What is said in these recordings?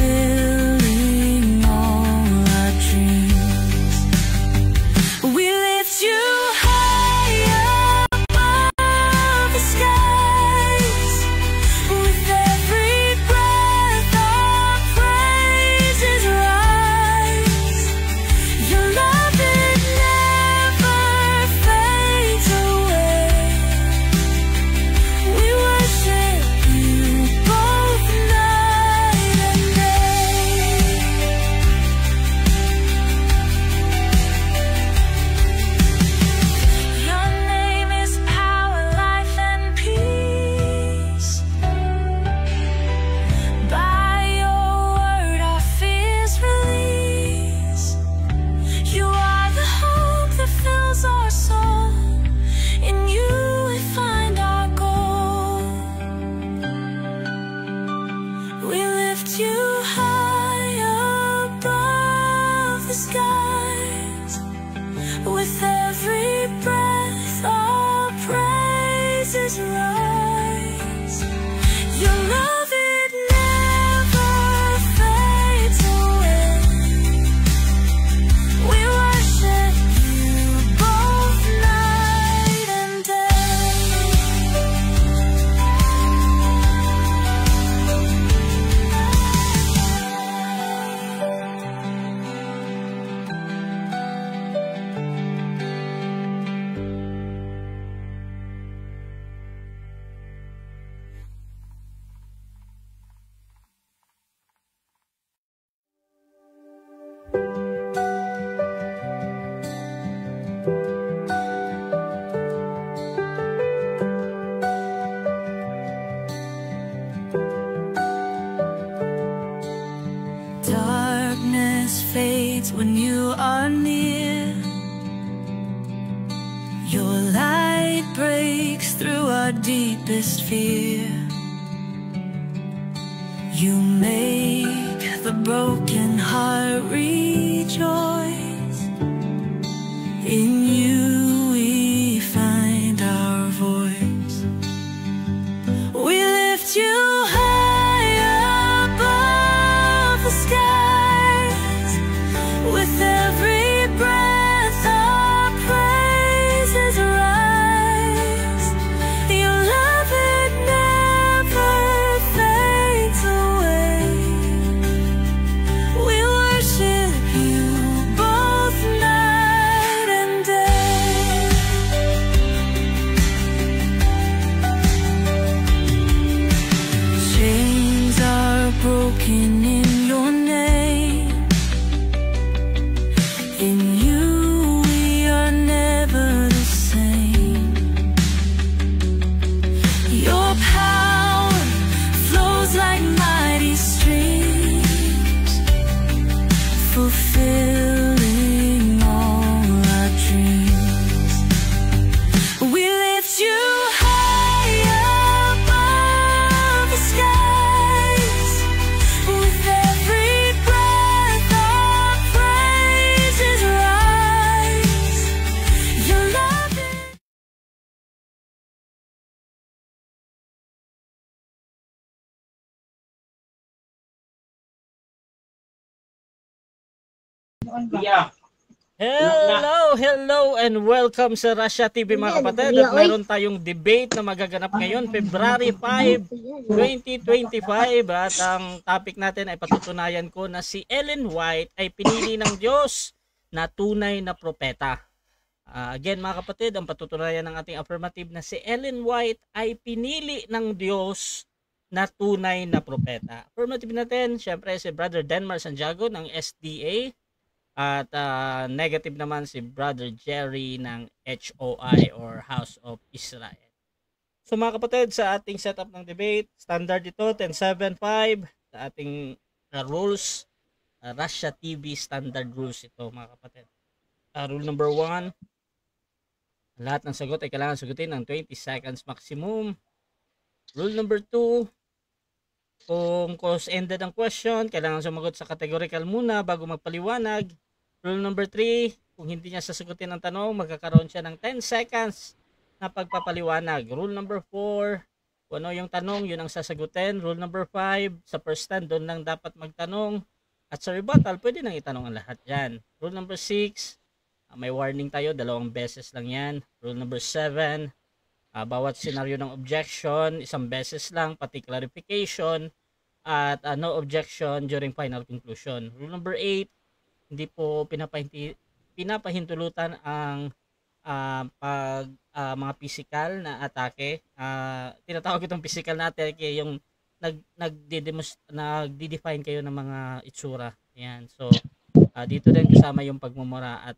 fulfilling all our dreams. We lift you high above the skies. With every breath our praises rise. Your love, it never fades away. We worship you both night and day. Your name is power, life, and peace. By your word our fears release. You are the hope that fills our soul. In you we find our goal. We lift you high above the skies. With every breath our praises rise. Your love, it never fades away. We worship you both night and day. Darkness fades when you are near. Your light breaks through our deepest fear. You make the broken heart rejoice. In you we find our voice. We lift you high above the skies. With every breath our praises rise. Your love, it never fades away. We worship you both night and day. Chains are broken in your name. In you we are never the same. Your power flows like mighty streams, fulfilling all our dreams. We lift you high above the skies. With every breath our praises rise. Your love, it Hello and welcome sa Russia TV mga kapatid. At mayroon tayong debate na magaganap ngayon, February 5, 2025. At ang topic natin ay patutunayan ko na si Ellen White ay pinili ng Diyos na tunay na propeta. Again mga kapatid, ang patutunayan ng ating affirmative na si Ellen White ay pinili ng Diyos na tunay na propeta. Affirmative natin, syempre si Brother Denmar Santiago ng SDA. At negative naman si Brother Jerry ng HOI or House of Israel. So mga kapatid, sa ating setup ng debate, standard ito, 10.7.5 sa ating rules, Russia TV standard rules ito mga kapatid. Rule number 1, lahat ng sagot ay kailangan sagutin ng 20 seconds maximum. Rule number 2, kung close-ended ang question, kailangan sumagot sa categorical muna bago magpaliwanag. Rule number 3, kung hindi niya sasagutin ang tanong, magkakaroon siya ng 10 seconds na pagpapaliwanag. Rule number 4, Kung ano yung tanong, yun ang sasagutin. Rule number 5, sa first stand, doon lang dapat magtanong. At sa rebuttal, pwede nang itanong ang lahat yan. Rule number 6, may warning tayo, 2 beses lang yan. Rule number 7, bawat senaryo ng objection, 1 beses lang, pati clarification, at no objection during final conclusion. Rule number 8, hindi po pinapahintulutan ang mga physical na atake. Tinatawag itong physical na atake yung nagdi-define kayo ng mga itsura. Ayan. So, dito din kasama yung pagmumura at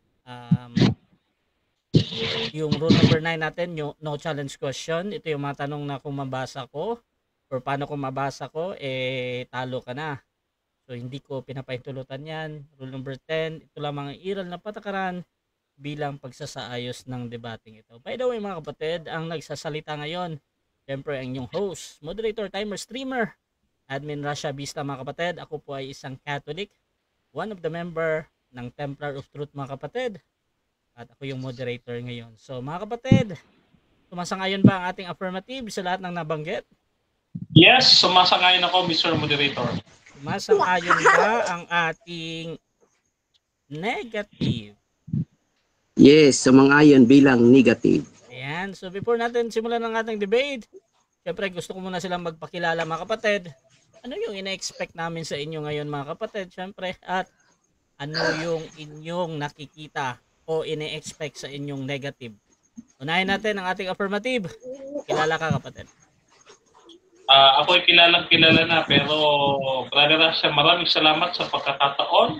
yung rule number 9 natin, yung no challenge question. Ito yung mga tanong na kung mabasa ko or paano kung mabasa ko, talo ka na. So, hindi ko pinapahintulutan yan. Rule number 10, ito lamang ang iral na patakaran bilang pagsasaayos ng debating ito. By the way mga kapatid, ang nagsasalita ngayon, siyempre ang inyong host, moderator, timer, streamer, Admin Rasha Vista mga kapatid. Ako po ay isang Catholic, one of the member ng Templar of Truth mga kapatid. At ako yung moderator ngayon. So mga kapatid, sumasangayon ba ang ating affirmative sa lahat ng nabanggit? Yes, sumasangayon ako, Mr. Moderator. Sumasangayon ba ang ating negative? Yes, sumangayon bilang negative. Ayan. So before natin simulan ang ating debate, syempre gusto ko muna silang magpakilala mga kapatid. Ano yung ina-expect namin sa inyo ngayon mga kapatid? Syempre, at ano yung inyong nakikita o ina-expect sa inyong negative? Unahin natin ang ating affirmative. Kilala ka kapatid. Ako ay kilala na, pero Brother Rasha, maraming salamat sa pagkakataon.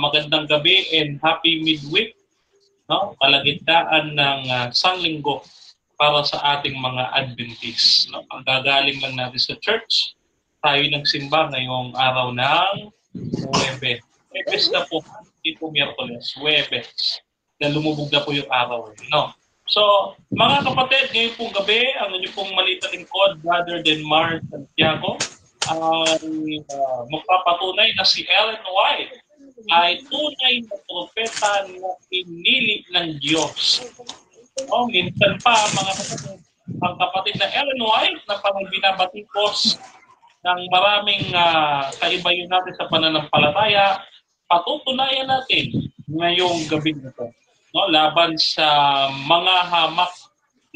Magandang gabi and happy midweek. No? Kalagitnaan ng sanglinggo para sa ating mga Adventists. No? Ang gagaling lang natin sa church, tayo nagsimba ngayong araw ng Huwebes. Huwebes na po, hindi po Miyerkules, Huwebes. Na lumubog na po yung araw. No? So, mga kapatid, ngayon pong gabi, ang inyong pong maliit na lingkod, Brother Denmar Santiago, ay magpapatunay na si Ellen White ay tunay na propeta na pinili ng Diyos. Minsan pa, mga kapatid, ang kapatid na Ellen White na parang binabatikos ng maraming kaibayo natin sa pananampalataya, patutunayan natin ngayong gabi nito. No, laban sa mga hamak,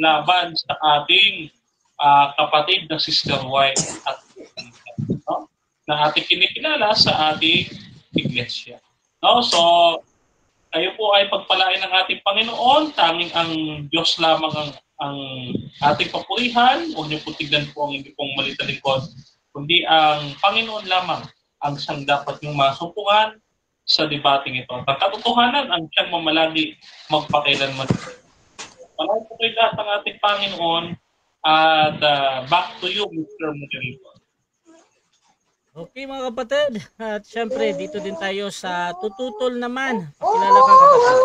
laban sa ating kapatid na Sister White at na ating kinikilala sa ating iglesia. No, so kayo po ay pagpalain ng ating Panginoon, tanging ang Diyos lamang ang ating papurihan. Huwag niyo po tignan po ang hindi pong maliit na lingkod, kundi ang Panginoon lamang ang siyang dapat yung masumpungan sa debating ito. Ang katotohanan ang siyang mamalagi magpakailanman. Malayo po kayo lahat ng ating Panginoon at back to you, Mr. Moderator. Okay mga kapatid, at syempre dito din tayo sa tututol naman. Pakilala ka kapatid.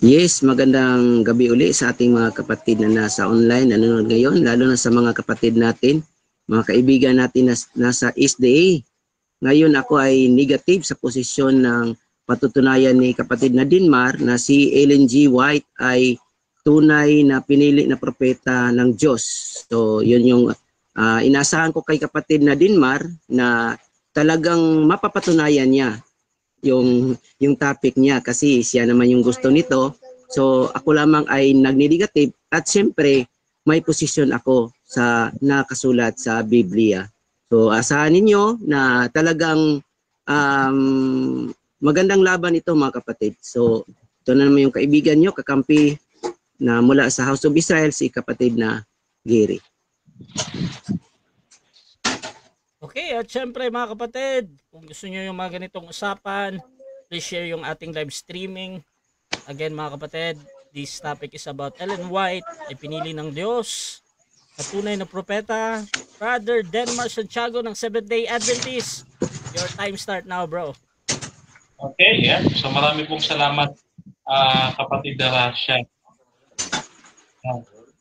Yes, magandang gabi uli sa ating mga kapatid na nasa online, nanonood ngayon, lalo na sa mga kapatid natin, mga kaibigan natin na nasa SDA. Ngayon ako ay negative sa posisyon ng patutunayan ni kapatid na Denmar na si Ellen G. White ay tunay na pinili na propeta ng Diyos. So yun yung inasahan ko kay kapatid na Denmar na talagang mapapatunayan niya yung topic niya kasi siya naman yung gusto nito. So ako lamang ay nagni-negative at siyempre may posisyon ako sa nakasulat sa Biblia. So asahan ninyo na talagang magandang laban ito mga kapatid. So ito na naman yung kaibigan nyo, kakampi na mula sa House of Israel, si kapatid na Gary. Okay, at syempre mga kapatid, kung gusto nyo yung mga ganitong usapan, please share yung ating live streaming. Again mga kapatid, this topic is about Ellen White, ay pinili ng Diyos. Tunay na propeta, Brother Denmar Santiago ng Seventh-day Adventist. Your time start now, bro. Okay, yeah. So marami pong salamat, kapatid na Rasha.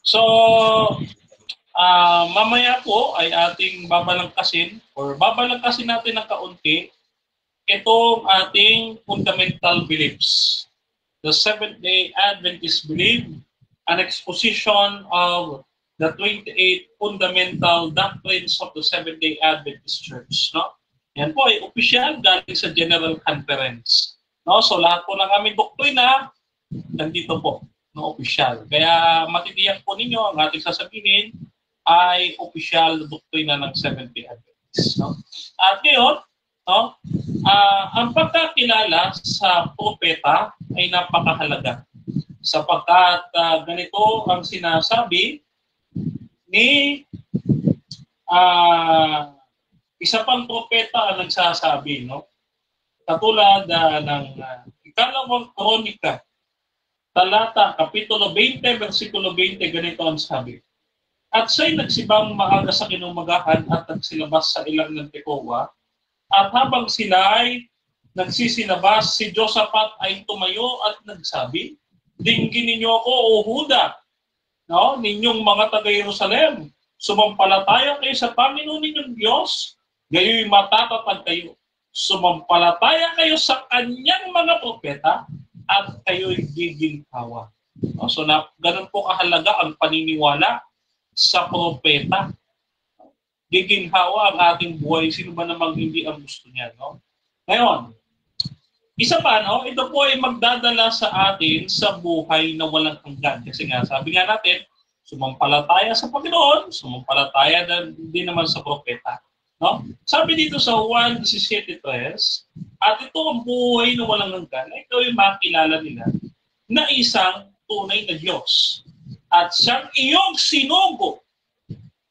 So, mamaya po ay ating babalangkasin natin ng kaunti itong ating fundamental beliefs. The Seventh-day Adventist belief, an exposition of the 28 fundamental doctrines of the Seventh-day Adventist Church, no? Yan po ay opisyal galing sa General Conference, no? So lahat po ng aming doktrina nandito po, no, opisyal. Kaya matitiyak po ninyo ang ating sasabihin ay opisyal na doktrina ng Seventh-day Adventist, no? At ngayon, no, ang pagkakilala sa propeta ay napakahalaga sapagkat ganito ang sinasabi ni isa pang propeta ang nagsasabi, no? Katulad ng ikalawang kronika, talata, kapitulo 20, versikulo 20, ganito ang sabi. At siya'y nagsibang maaga sa kinumagahan at nagsilabas sa ilang ng Tekoa. At habang sila'y nagsisilabas, si Josaphat ay tumayo at nagsabi, dinggin ninyo ako, O Huda, no? Ninyong mga taga-Jerusalem, sumampalataya kayo sa Panginoon ninyong Diyos, gayo'y matatatag kayo. Sumampalataya kayo sa kanyang mga propeta at kayo'y giginhawa. No? So, ganun po kahalaga ang paniniwala sa propeta. Giginhawa ang ating buhay. Sino ba namang hindi ang gusto niya? No? Ngayon, isa pa, no? Ito po ay magdadala sa atin sa buhay na walang hanggan. Kasi nga, sabi nga natin, sumampalataya sa Panginoon, sumampalataya din naman sa propeta. No? Sabi dito sa Juan 17:3, at ito ang buhay na walang hanggan, na ito ay makilala nila na isang tunay na Diyos at siyang iyong sinugo.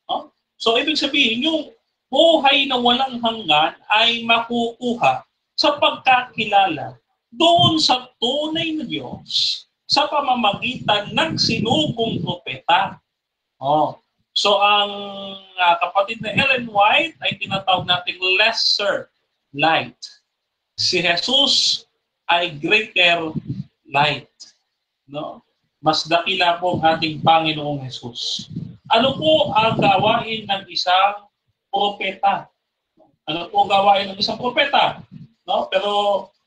No? So, ibig sabihin, yung buhay na walang hanggan ay makukuha sa pagkakilala doon sa tunay na Diyos sa pamamagitan ng sinugong propeta. Oh. So ang kapatid na Ellen White ay tinatawag nating lesser light. Si Jesus ay greater light. No? Mas dakila po ang ating Panginoong Jesus. Ano po ang gawain ng isang propeta? Ano po ang gawain ng isang propeta? No? Pero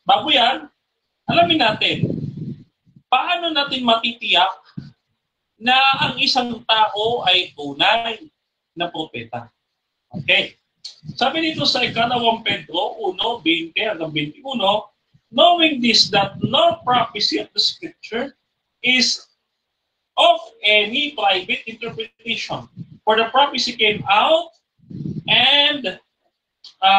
bago yan, alamin natin, paano natin matitiyak na ang isang tao ay tunay na propeta? Okay. Sabi dito sa ikalawang Pedro 1:20-21, knowing this, that no prophecy of the Scripture is of any private interpretation. For the prophecy came out and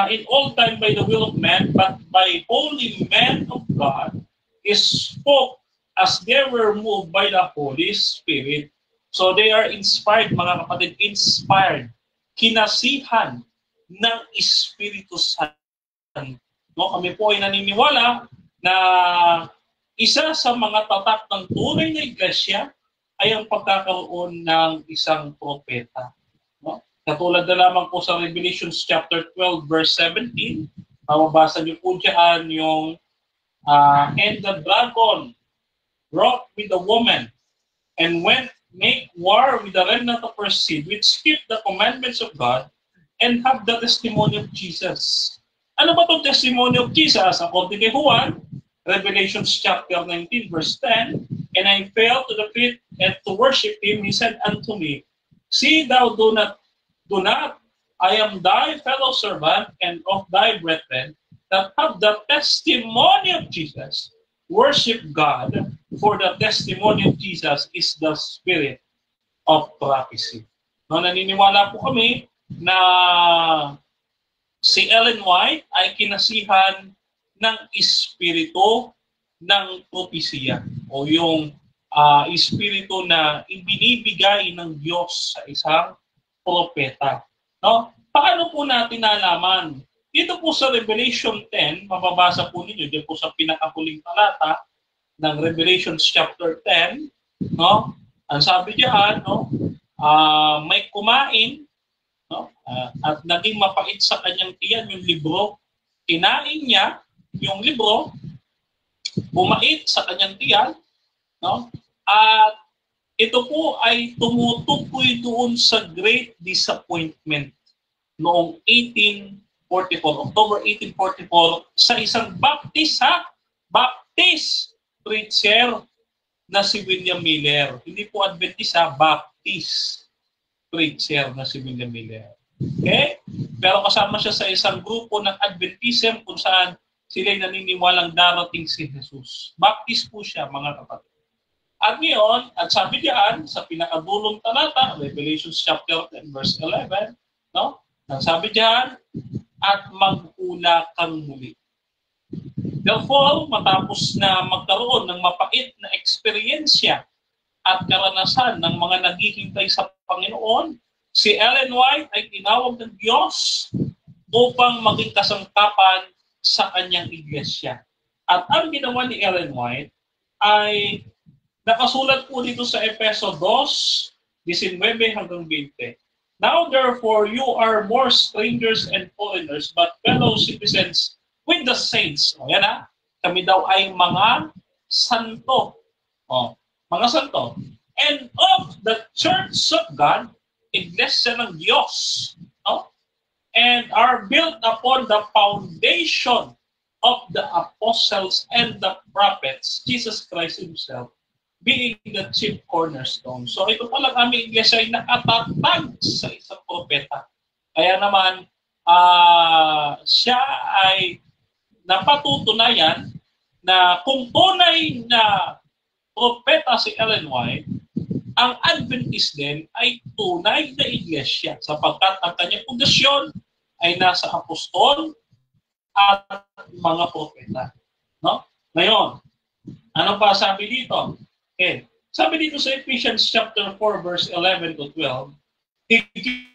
in all time by the will of man, but by holy men of God is spoke as they were moved by the Holy Spirit. So they are inspired, mga kapatid, inspired, kinasihan ng Espiritu Santo. No, kami po ay naniniwala na isa sa mga tatak ng tunay na iglesia ay ang pagkakaroon ng isang propeta. No? Katulad na lamang po sa Revelation chapter 12 verse 17, mababasa niyo po dyan yung and the dragon wrought with the woman and went make war with the remnant of her seed, which keep the commandments of God and have the testimony of Jesus. Ano ba itong testimony of Jesus? According kay Juan, Revelation chapter 19 verse 10, and I fell to the feet and to worship him. He said unto me, see thou do not, I am thy fellow servant and of thy brethren that have the testimony of Jesus. Worship God, for the testimony of Jesus is the spirit of prophecy. No, naniniwala po kami na si Ellen White ay kinasihan ng espiritu ng propesya o yung espiritu na ibinibigay ng Diyos sa isang propeta. No? Paano po natin nalaman? Dito po sa Revelation 10, mababasa po ninyo dito po sa pinakahuling talata ng Revelation chapter 10, no? Ang sabi diyan, no? May kumain, no? At naging mapait sa kanyang tiyan yung libro. Kinain niya yung libro, bumait sa kanyang tiyan, no? At ito po ay tumutukoy doon sa Great Disappointment noong October 1844, sa isang Baptist preacher na si William Miller. Hindi po Adventist, Baptist. preacher na si William Miller. Okay? Pero kasama siya sa isang grupo ng Adventism kung saan sila'y naniniwalang darating si Jesus. Baptist po siya, mga kapatid. At ngayon, at sabi diyan, sa pinakadulong talata, Revelation chapter 10, verse 11, no? Ang sabi diyan, at mag-ula kang muli. Therefore, matapos na magkaroon ng mapait na eksperyensya at karanasan ng mga naghihintay sa Panginoon, si Ellen White ay tinawag ng Diyos upang maging kasangkapan sa kanyang iglesia. At ang ginawa ni Ellen White ay nakasulat po dito sa Efeso 2:19 hanggang 20. Now therefore you are more strangers and foreigners, but fellow citizens with the saints. O yan ha, kami daw ay mga santo. O, mga santo. And of the church of God, iglesia ng Diyos. No? And are built upon the foundation of the apostles and the prophets, Jesus Christ Himself being the chief cornerstone. So ito palang aming iglesia ay nakatatag sa isang propeta. Kaya naman, siya ay napatutunayan na kung tunay na propeta si Ellen White, ang Adventist din ay tunay na iglesia sapagkat ang kanyang pundasyon ay nasa apostol at mga propeta. No? Ngayon, ano pa sabi dito? Okay. Sabi dito sa Ephesians chapter 4 verse 11 to 12, He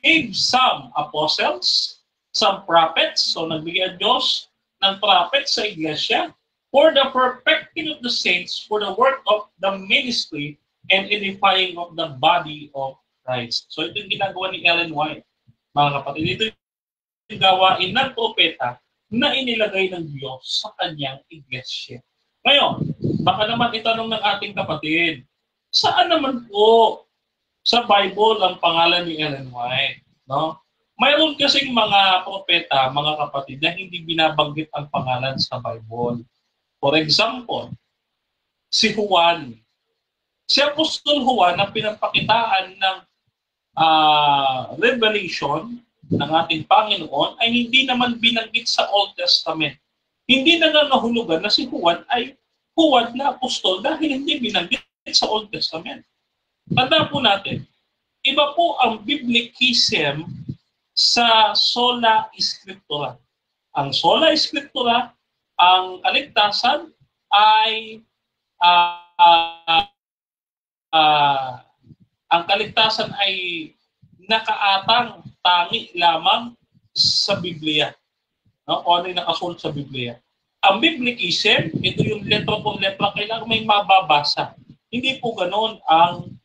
gave some apostles, some prophets, so nagbigay ang Diyos ng prophets sa iglesia, for the perfecting of the saints, for the work of the ministry, and edifying of the body of Christ. So ito yung ginagawa ni Ellen White, mga kapatid. Ito yung gawain ng propeta na inilagay ng Diyos sa kanyang iglesia. Ngayon, baka naman itanong ng ating kapatid, saan naman po sa Bible ang pangalan ni Ellen White? No? Mayroon kasing mga propeta, mga kapatid, na hindi binabanggit ang pangalan sa Bible. For example, si Juan. Si Apostol Juan na pinapakitaan ng revelation ng ating Panginoon ay hindi naman binanggit sa Old Testament. Hindi nangangahulugan na si Juan ay Juan na apostol dahil hindi binanggit sa Old Testament. Tanda po natin, iba po ang biblicism sa sola scriptura. Ang sola scriptura, ang kaligtasan ay ang kaligtasan ay nakaatang tangi lamang sa Biblia. No? O ano yung nakasulat sa Biblia. Ang biblicism, ito yung letra po letra, kailangan may mababasa. Hindi po ganoon ang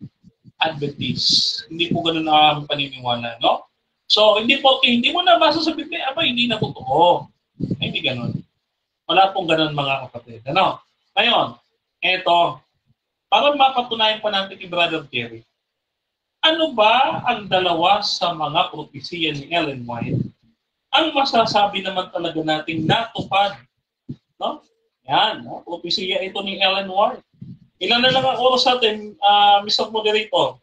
Adventist. Hindi po ganoon ang paniniwala. No? So, hindi mo nabasa sa Biblia, hindi na totoo. Hindi ganoon. Wala pong ganoon mga kapatid. Ano? Ngayon, eto, para mapatunayan pa natin ni Brother Terry, ano ba ang dalawa sa mga propesiya ni Ellen White? Ang masasabi naman talaga natin natupad. No? Yan, no? Propesiya ito ni Ellen White. Ilan na lang ang oras natin, Mr. Moderator?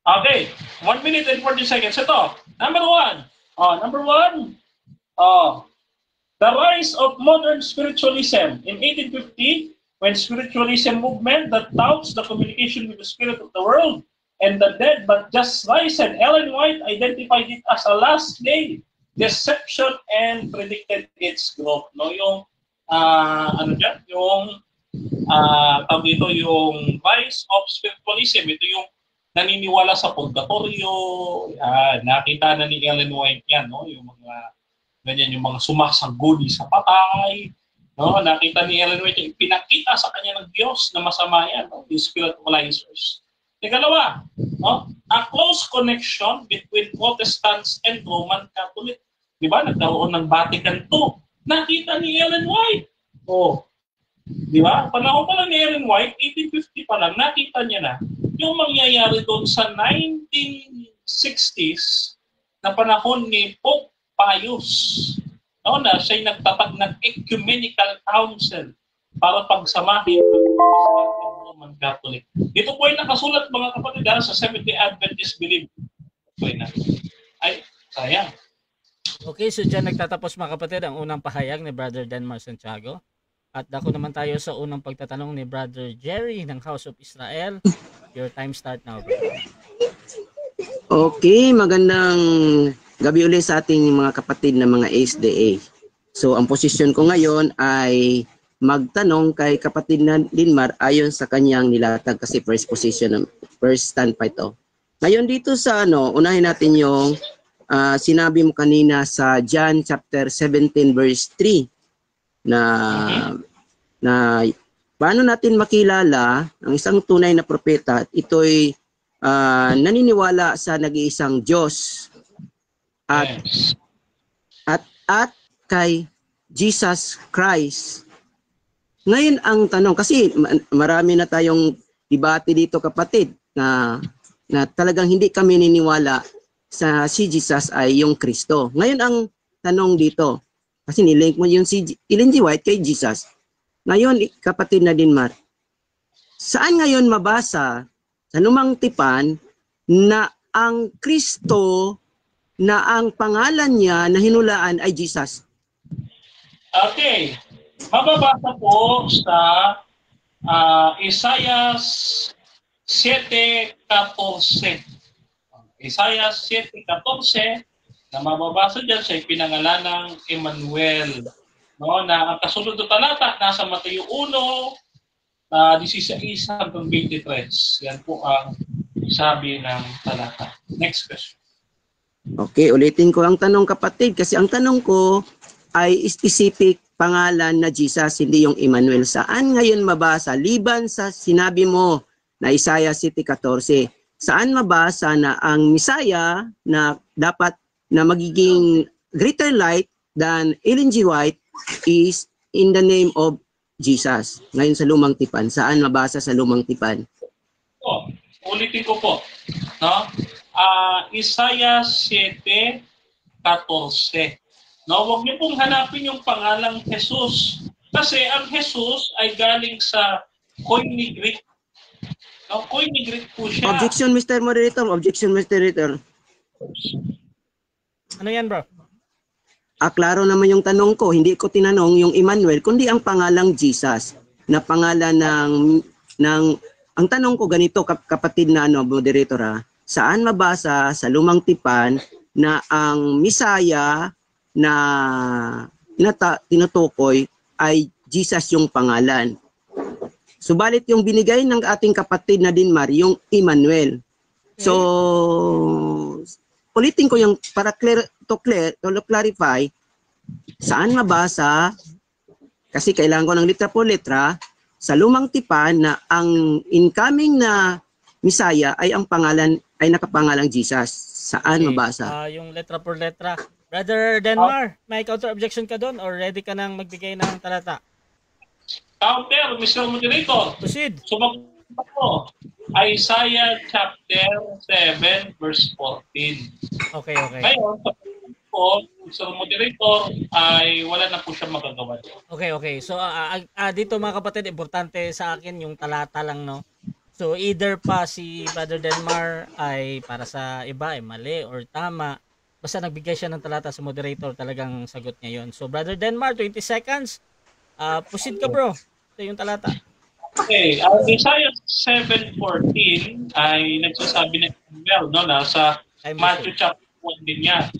Okay, 1 minute and 40 seconds. Ito, number one. The rise of modern spiritualism in 1850, when spiritualism movement that doubts the communication with the spirit of the world and the dead but just rise, and Ellen White identified it as a last day deception and predicted its growth. No, yung yung rise of spiritualism, ito yung naniniwala sa purgatorio. Nakita na ni Ellen White yan, no, yung mga ganyan, yung mga sumasangguni sa patay. No, nakita ni Ellen White, pinakita sa kanya ng Diyos na masama yan, no, yung spiritualizers. Ikalawa, no, a close connection between Protestants and Roman Catholic. Di ba? Nagkaroon ng Vatican II. Nakita ni Ellen White. Di ba? Panahon pa lang ni Ellen White, 1850 pa lang, nakita niya na yung mangyayari doon sa 1960s na panahon ni Pope Pius. No, na siya'y nagtatag ng Ecumenical Council para pagsamahin ang Protestant and Roman Catholic. Dito po ay nakasulat mga kapatid sa Seventh-day Adventist Belief. Ay, sayang. Okay, so dyan nagtatapos mga kapatid ang unang pahayag ni Brother Denmar Santiago. At dako naman tayo sa unang pagtatanong ni Brother Jerry ng House of Israel. Your time start now, brother. Okay, magandang gabi ulit sa ating mga kapatid na mga SDA. So, ang posisyon ko ngayon ay magtanong kay kapatid na Linmar ayon sa kanyang nilatag kasi first stand pa ito. Ngayon dito sa unahin natin yung sinabi mo kanina sa John chapter 17 verse 3 na paano natin makilala ang isang tunay na propeta. Ito'y naniniwala sa nag-iisang Diyos at kay Jesus Christ. Ngayon ang tanong, kasi marami na tayong debate dito kapatid na talagang hindi kami niniwala sa si Jesus ay yung Kristo. Ngayon ang tanong dito, kasi nilink mo yung si Ellen G. White kay Jesus. Ngayon kapatid na Dinmar, saan ngayon mabasa sa Lumang Tipan na ang Kristo na ang pangalan niya na hinulaan ay Jesus? Okay. Mababasa po sa Isaiah 7:14. Isaiah 7:14 na mababasa diyan sa pinangalan ng Emmanuel. No, na ang kasunod na talata nasa Mateo 1:16 hanggang 23. Yan po ang sabi ng talata. Next question. Okay, ulitin ko ang tanong kapatid kasi ang tanong ko ay specific pangalan na Jesus, hindi yung Emmanuel. Saan ngayon mabasa? Liban sa sinabi mo na Isaiah 7:14. Saan mabasa na ang Messiah na dapat na magiging greater light than Ellen G. White is in the name of Jesus? Ngayon sa Lumang Tipan. Saan mabasa sa Lumang Tipan? Ulitin ko po. No? Isaiah 7:14. No, huwag niyo pong hanapin yung pangalang Jesus. Kasi ang Jesus ay galing sa Koine Greek. No, Koine Greek po siya. Objection, Mr. Moderator. Objection, Mr. Moderator. Ano yan, bro? Klaro naman yung tanong ko. Hindi ko tinanong yung Emmanuel, kundi ang pangalang Jesus. Na pangalan ang tanong ko ganito, kapatid na moderator saan mabasa sa Lumang Tipan na ang Messiah na tinutukoy ay Jesus yung pangalan. Subalit yung binigay ng ating kapatid na Dinmar, yung Emmanuel. So, ulitin ko yung para to clarify, saan mabasa, kasi kailangan ko ng letra po letra, sa Lumang Tipan na ang incoming na Messiah ay ang pangalan, ay nakapangalang Jesus. Saan mabasa? Yung letra por letra. Brother Denmar, may counter objection ka doon or ready ka nang magbigay ng talata? Counter, Mr. Moderator. Proceed. Sumagot ako. Isaiah chapter 7 verse 14. Okay. Ngayon, po, Mr. Moderator, ay wala na po siya magagawa. Okay. So, dito mga kapatid, importante sa akin yung talata lang, no? So, either pa si Brother Denmar ay para sa iba ay mali or tama. Basta nagbigay siya ng talata sa moderator, talagang sagot niya yun. So, Brother Denmar, 20 seconds. Proceed ka, bro. Ito yung talata. Okay. Ang Isaiah 7:14 ay nagsasabi na nasa Matthew chapter 1 din yan.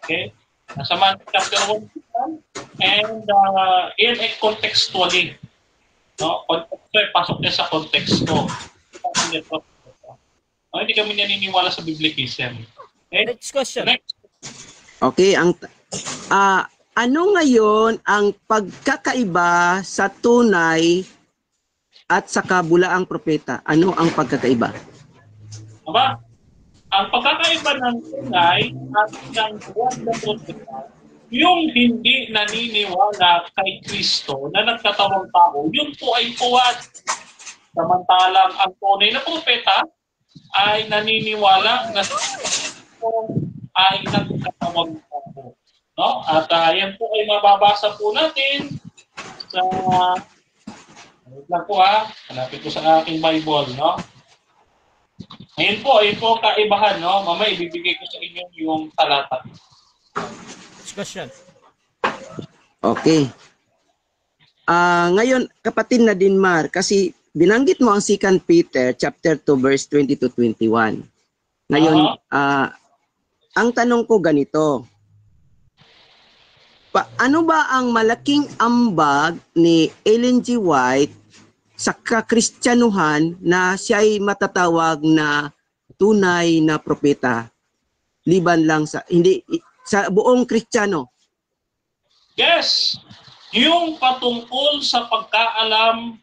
Okay? Nasa Matthew chapter 1 and in a contextually. No? Pasok niya sa konteksto. Hindi kami naniniwala sa biblicism. Okay? Next question. Okay, ano ngayon ang pagkakaiba sa tunay at sa kabulaang propeta? Ano ang pagkakaiba? Aba, ang pagkakaiba ng tunay at ng buwan na propeta, yung hindi naniniwala kay Kristo na nagkatawang tao, yun po ay puwad. Samantalang ang tunay na propeta ay naniniwala na ay nagkatawang tao. No? At yan po ay mababasa po natin sa Wait lang po ha. Hanapin ko sa aking Bible, no? Ayun po ang kaibahan, no? Mamaya ibibigay ko sa inyo yung talata. Next question. Okay. Ngayon, kapatid na Dinmar, kasi binanggit mo ang 2 Peter chapter 2 verse 20 to 21. Ngayon, ang tanong ko ganito. Ano ba ang malaking ambag ni Ellen G. White sa kakristyanuhan na siya ay matatawag na tunay na propeta? Liban lang sa hindi sa buong Kristiyano. Yes, yung patungkol sa pagkaalam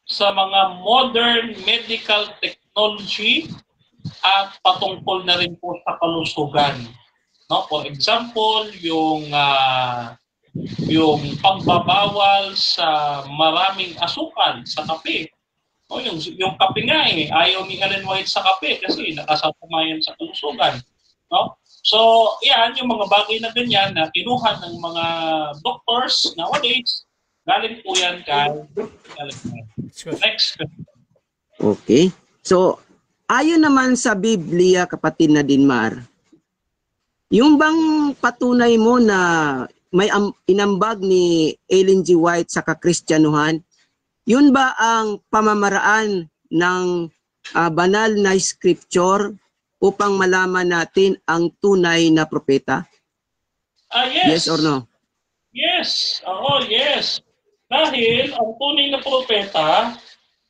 sa mga modern medical technology at patungkol na rin po sa kalusugan. No, for example, yung pagbabawal sa maraming asukal sa kape. O yung kape nga ayaw ni Ellen White sa kape kasi nakasama yan sa kalusugan. No? So, yan yung mga bagay na ganyan na kinuha ng mga doctors nowadays. Galing po yan kay Ellen White. Next. Okay. So, ayon naman sa Biblia, kapatid na Dinmar, yung bang patunay mo na may inambag ni Ellen G. White sa kakristyanuhan, yun ba ang pamamaraan ng banal na scripture upang malaman natin ang tunay na propeta? Yes. Yes or no? Yes. Oo, yes. Dahil ang tunay na propeta,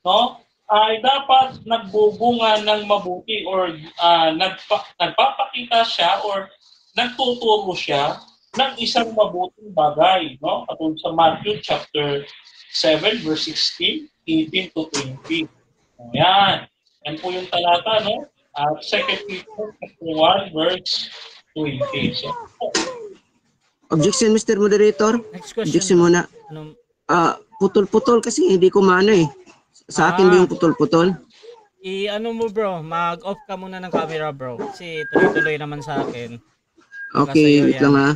no, ay dapat nagbubunga ng mabuti or nagpapakita siya or nagtuturo siya ng isang mabuting bagay, no? Katulad sa Matthew chapter 7 verse 16, 18 to 20. Ayan. Yan po yung talata, no? 2 Peter chapter 1 verse 20. So, Objection, Mr. Moderator. Next question. Objection muna. Putol-putol kasi hindi ko maano eh. Sa akin ba yung putol-putol? Ano mo bro, mag-off ka muna ng camera bro. Kasi tuloy-tuloy naman sa akin. Okay, wait lang ha.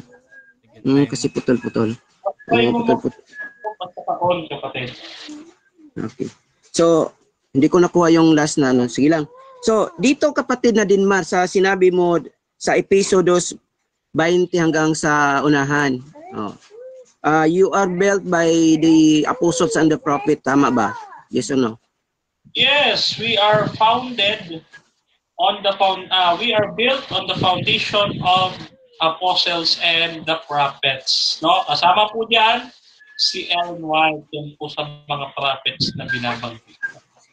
Kasi putol-putol. Putol-putol. Okay. So, hindi ko nakuha yung last na ano. Sige lang. So, dito kapatid na Dinmar, sa sinabi mo sa Episodos 20 hanggang sa unahan. You are built by the apostles and the prophet. Tama ba? Yes or no? Yes, we are founded on we are built on the foundation of apostles and the prophets. No? Kasama po diyan si Ellen White po sa mga prophets na binabanggit.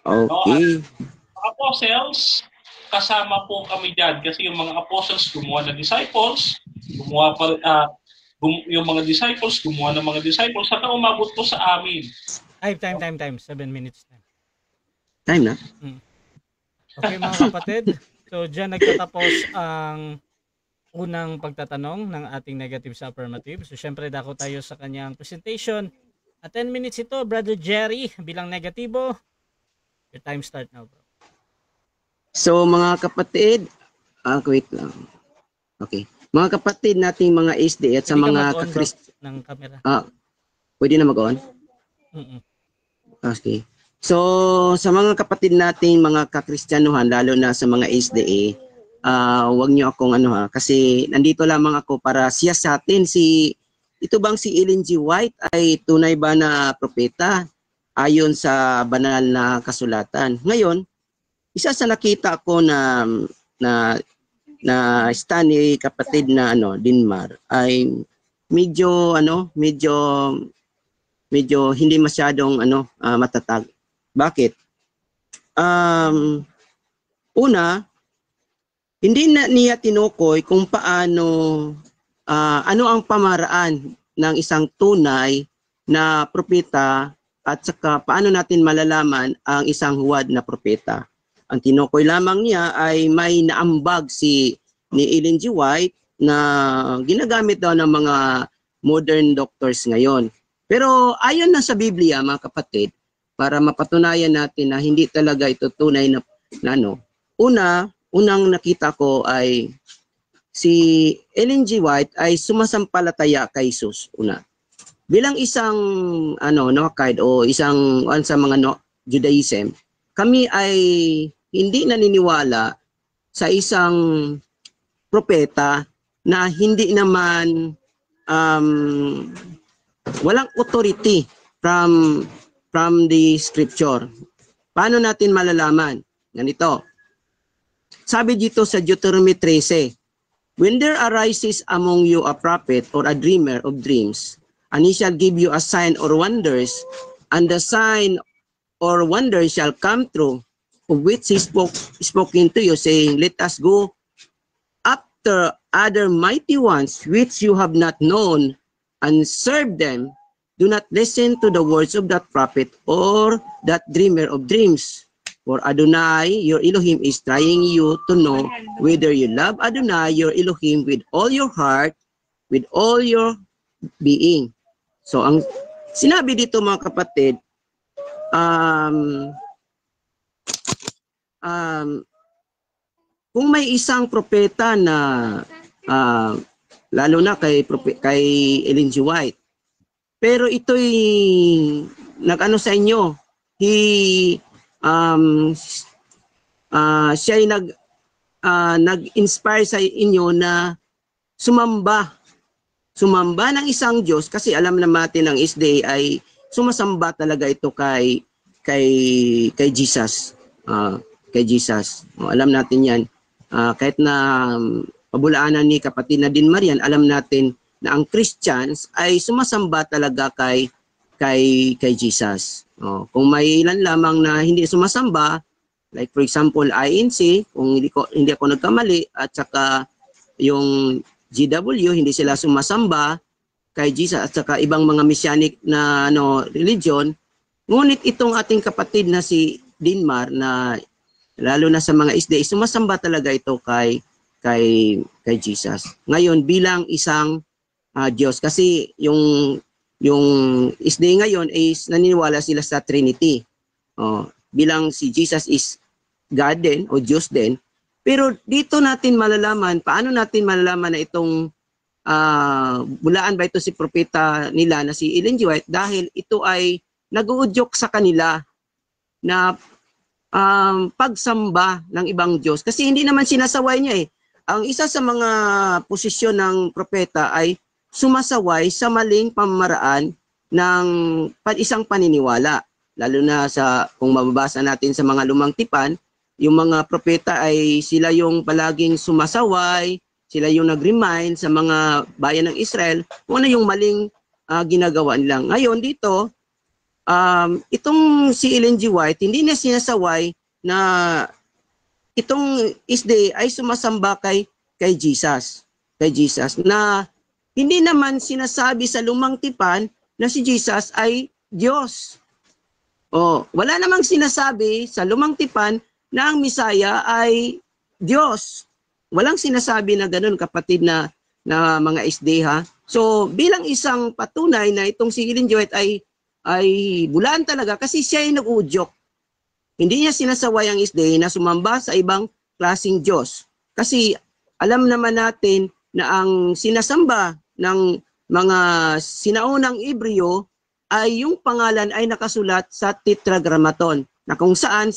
Okay. No? Apostles, kasama po kami diyan kasi yung mga apostles gumawa ng disciples, yung mga disciples gumawa ng mga disciples hanggang umabot po sa amin. Time. 7 minutes time. Time na? Okay mga kapatid. So dyan nagtatapos ang unang pagtatanong ng ating negative sa affirmative. So syempre dako tayo sa kanyang presentation. At 10 minutes ito, Brother Jerry, bilang negatibo. Your time start now, bro. So mga kapatid, wait lang. Okay. Mga kapatid nating mga SD at sa mga ng camera. Pwede na mag-on? Okay. So, sa mga kapatid natin, mga kakristyanuhan, lalo na sa mga SDA, huwag niyo akong kasi nandito lamang ako para siyasatin ito bang si Ellen G. White ay tunay ba na propeta ayon sa banal na kasulatan. Ngayon, isa sa nakita ko na study kapatid na Dinmar ay medyo hindi masyadong matatag. Bakit? Una, hindi na niya tinukoy kung paano ano ang pamaraan ng isang tunay na propeta at saka paano natin malalaman ang isang huwad na propeta. Ang tinukoy lamang niya ay may naambag ni Ellen G. White na ginagamit daw ng mga modern doctors ngayon. Pero ayon na sa Biblia, mga kapatid, para mapatunayan natin na hindi talaga ito tunay na unang nakita ko ay si Ellen G. White ay sumasampalataya kay Jesus. Una. bilang isang Noahide o isang sa mga Judaism, kami ay hindi naniniwala sa isang propeta na hindi naman walang authority from the scripture. Paano natin malalaman? Ganito. Sabi dito sa Deuteronomy 13, when there arises among you a prophet or a dreamer of dreams, and he shall give you a sign or wonders, and the sign or wonder shall come true, of which he spoken to you, saying, let us go after other mighty ones, which you have not known, and serve them. Do not listen to the words of that prophet or that dreamer of dreams. For Adonai, your Elohim, is trying you to know whether you love Adonai, your Elohim, with all your heart, with all your being. So, ang sinabi dito mga kapatid, kung may isang propeta na, lalo na kay Ellen G. White, pero ito'y nag-ano sa inyo, siya'y nag-inspire sa inyo na sumamba ng isang Diyos, kasi alam natin ng SDA ay sumasamba talaga ito kay Jesus. Kay Jesus. Alam natin yan. Kahit na pabulaanan ni kapatid na din Marian, alam natin na ang Christians ay sumasamba talaga kay Jesus. Kung may ilan lamang na hindi sumasamba, like for example INC, kung hindi ako nagkamali, at saka yung GW, hindi sila sumasamba kay Jesus, at saka ibang mga messianic na religion. Ngunit itong ating kapatid na si Dinmar, na lalo na sa mga SDA, sumasamba talaga ito kay Jesus. Ngayon bilang isang Diyos, kasi yung SDA ngayon is naniniwala sila sa Trinity. Bilang si Jesus is God din o Diyos din. Pero dito natin malalaman, paano natin malalaman na itong bulaan ba ito si propeta nila na si Ellen G. White, dahil ito ay nag-uudyok sa kanila na pagsamba ng ibang Diyos. Kasi hindi naman sinasaway niya eh. Ang isa sa mga posisyon ng propeta ay sumasaway sa maling pamamaraan ng isang paniniwala. Lalo na kung mababasa natin sa mga lumang tipan, yung mga propeta ay sila yung palaging sumasaway, sila yung nag-remind sa mga bayan ng Israel kung ano yung maling ginagawa nila. Ngayon dito, itong si Ellen G. White, hindi niya sinasaway na itong SDA ay sumasamba kay Jesus. Kay Jesus na hindi naman sinasabi sa lumang tipan na si Jesus ay Diyos. Wala namang sinasabi sa lumang tipan na ang Misaya ay Diyos. Walang sinasabi na ganun, kapatid na mga SDA. So bilang isang patunay na itong si Ellen G. White ay bulaan talaga, kasi siya ay nag-uudyok. Hindi niya sinasaway ang SDA na sumamba sa ibang klaseng Diyos. Kasi alam naman natin na ang sinasamba ng mga sinaunang Hebreo ay yung pangalan ay nakasulat sa Tetragrammaton, na kung saan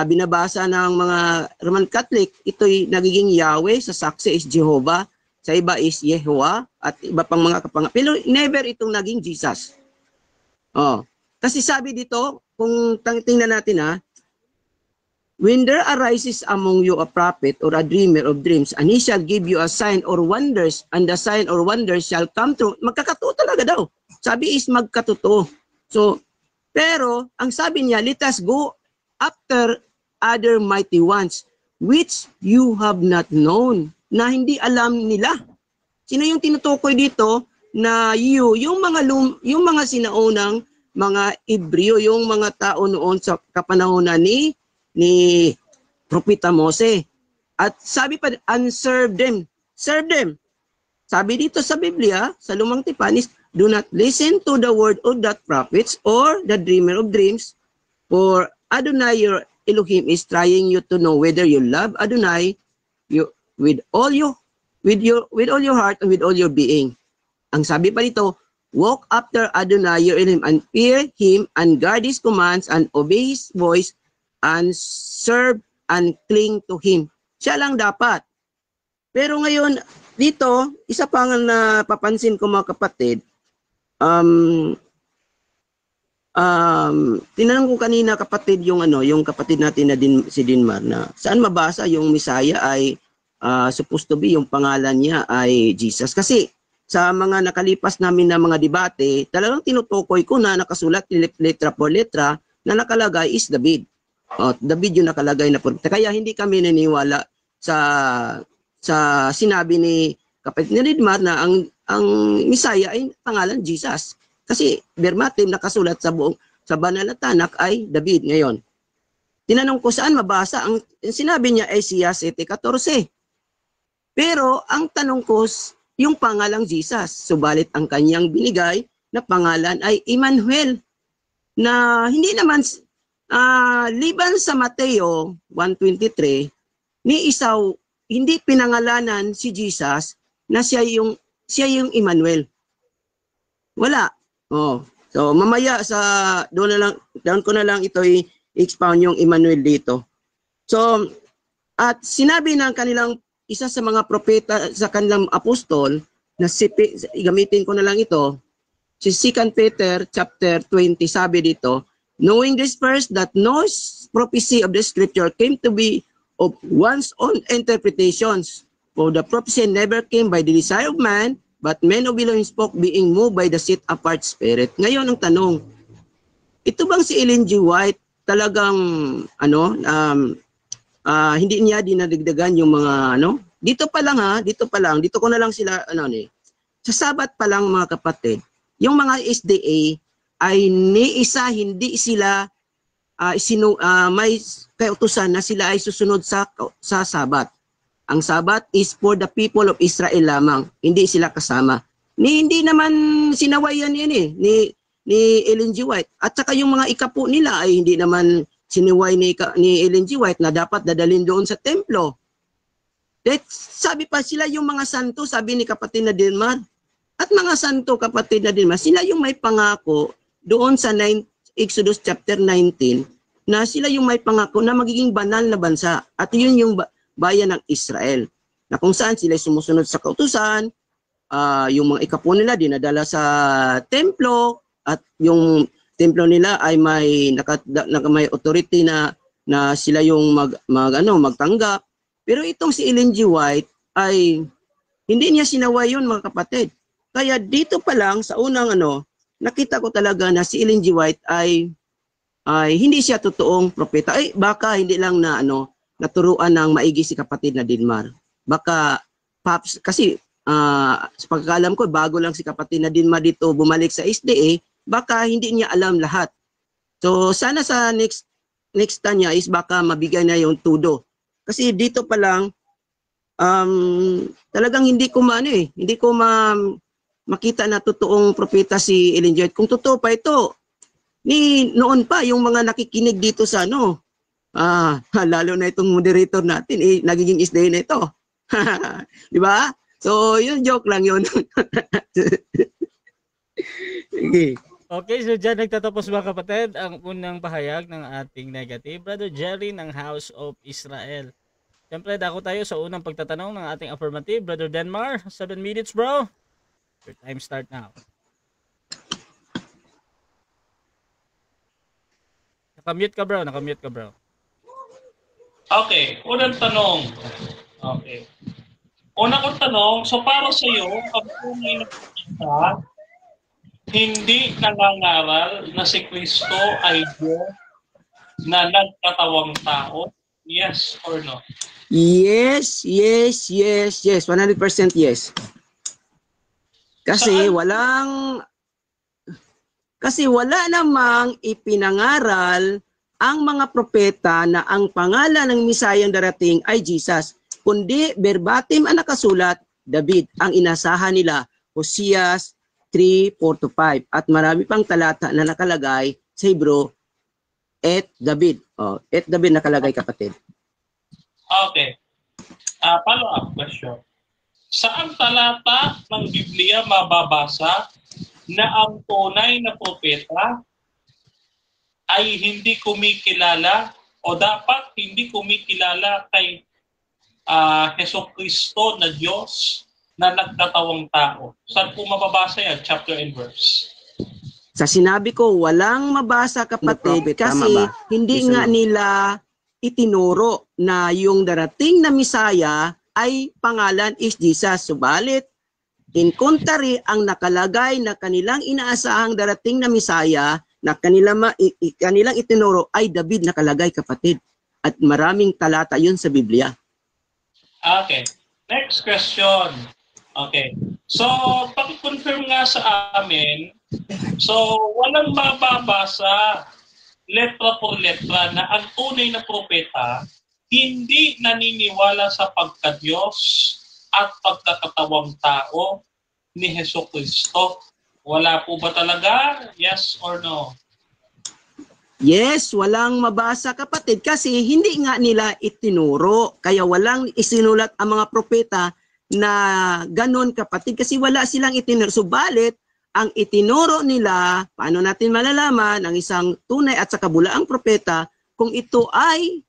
binabasa ng mga Roman Catholic, ito'y nagiging Yahweh, sa saksi is Jehovah, sa iba is Yehovah, at iba pang mga pero never itong naging Jesus. Kasi sabi dito, kung tingnan natin when there arises among you a prophet or a dreamer of dreams, and he shall give you a sign or wonders, and the sign or wonders shall come true. Magkakatotoo talaga daw. Sabi is magkatotoo. So, pero ang sabi niya, let us go after other mighty ones, which you have not known, na hindi alam nila. Sino yung tinutukoy dito? Na yung mga sinaunang mga Hebreo, yung mga tao noon sa kapanahonan ni Propeta Mose. At sabi pa, and serve them. Serve them. Sabi dito sa Biblia, sa lumang tipan is, do not listen to the word of that prophets or the dreamer of dreams, for Adonai your Elohim is trying you to know whether you love Adonai with all your heart and with all your being. Ang sabi pa dito, Walk after Adonai your Elohim and fear him and guard his commands and obey his voice and serve and cling to him. Siya lang dapat. Pero ngayon, dito, isa pang napapansin ko mga kapatid, tinanong ko kanina kapatid yung kapatid natin na si Dinmar na saan mabasa yung Messiah ay supposed to be yung pangalan niya ay Jesus. Kasi sa mga nakalipas namin na mga debate, talagang tinutukoy ko na nakasulat letra por letra na nakalagay is David. David yung nakalagay na propeta. Kaya hindi kami naniniwala sa sinabi ni kapatid ni Dinmar na ang Messiah ay pangalan Jesus. Kasi verbatim nakasulat sa banal na Tanak ay David ngayon. Tinanong ko saan mabasa, ang sinabi niya ay Isaiah 7:14. Pero ang tanong ko yung pangalang Jesus, subalit ang kanyang binigay na pangalan ay Emmanuel na hindi naman liban sa Mateo 1:23 ni Esau hindi pinangalanan si Jesus na siya yung Emmanuel. Wala. So mamaya doon ko na lang ito i-expound yung Emmanuel dito. So at sinabi ng kanilang isa sa mga propeta sa kanilang apostol na gamitin ko na lang ito, si 2 Peter chapter 20 sabi dito, knowing this first that no prophecy of the scripture came to be of one's own interpretations, for the prophecy never came by the desire of man, but men of Elohim spoke being moved by the set apart spirit. Ngayon ang tanong, ito bang si Ellen G. White talagang hindi niya dinadagdagan yung mga dito pa lang dito ko na lang sila sa Sabat pa lang mga kapatid, yung mga SDA ay hindi sila may kautusan na sila ay susunod sa Sabat. Ang Sabat is for the people of Israel lamang. Hindi sila kasama. Hindi naman sinawayan yan ni Ellen G. White. At saka yung mga ikapo nila ay hindi naman siniway ni Ellen G. White na dapat dadalhin doon sa templo. Sabi pa sila yung mga santo, sabi ni kapatid na Dinmar. At mga santo kapatid na Dinmar, sila yung may pangako doon sa Exodus chapter 19 na sila yung may pangako na magiging banal na bansa. At yun yung bayan ng Israel, na kung saan sila sumusunod sa kautusan, yung mga ikapo nila dinadala sa templo, at yung templo nila ay may authority na sila yung magtanggap. Pero itong si Ellen G. White ay hindi niya sinaway yun mga kapatid. Kaya dito pa lang sa unang nakita ko talaga na si Ellen G. White ay hindi siya totoong propeta. Ay baka hindi lang na naturuan ng maigi si kapatid na Dinmar. Baka Pops, kasi sa pagkakalam ko, bago lang si kapatid na Dinmar dito bumalik sa SDA, baka hindi niya alam lahat. So sana sa next time niya is baka mabigay na yung tudo. Kasi dito pa lang, talagang hindi ko makita na totoong propeta si Ellen G. White. Kung totoo pa ito, noon pa yung mga nakikinig dito sa lalo na itong moderator natin, nagiging SDA na ito. Di ba? So, yun, joke lang yun. Okay. Okay, so dyan nagtatapos mga kapatid ang unang pahayag ng ating negative. Brother Jerry ng House of Israel. Siyempre, dako tayo sa unang pagtatanong ng ating affirmative. Brother Dinmar, 7 minutes bro. Your time start now. Nakamute ka bro. Okay, unang tanong. Okay. Una kong tanong, so para sa iyo, kapag may nakikita, hindi nangangaral na si Kristo ay Diyos na nagkatawang tao? Yes or no? Yes. 100% yes. Kasi wala namang ipinangaral ang mga propeta na ang pangalan ng Messiah ang darating ay Jesus, kundi verbatim ang nakasulat, David, ang inasahan nila, Hosea 3:4-5, at marami pang talata na nakalagay sa Hebrew, et David. Et David nakalagay kapatid. Okay. Follow-up question. Saan talata ng Biblia mababasa na ang tunay na propeta ay hindi kumikilala o dapat hindi kumikilala kay Jesucristo na Diyos na nagkatawang tao. Saan po mababasa yan? Chapter and verse. Sa sinabi ko, walang mabasa kapatid kasi hindi nga nila itinuro na yung darating na Misaya ay pangalan is Jesus. Subalit, in contrary, ang nakalagay na kanilang inaasahang darating na Misaya na kanilang itinuro ay David nakalagay kapatid. At maraming talata yun sa Biblia. Okay. Next question. Okay. So, paki-confirm nga sa amin. So, walang mababasa letra por letra na ang tunay na propeta hindi naniniwala sa pagka-Diyos at pagkakatawang tao ni Jesucristo. Wala po ba talaga? Yes or no? Yes, walang mabasa kapatid kasi hindi nga nila itinuro. Kaya walang isinulat ang mga propeta na ganon kapatid kasi wala silang itinuro. Subalit, ang itinuro nila, paano natin malalaman ang isang tunay at saka bulaang propeta kung ito ay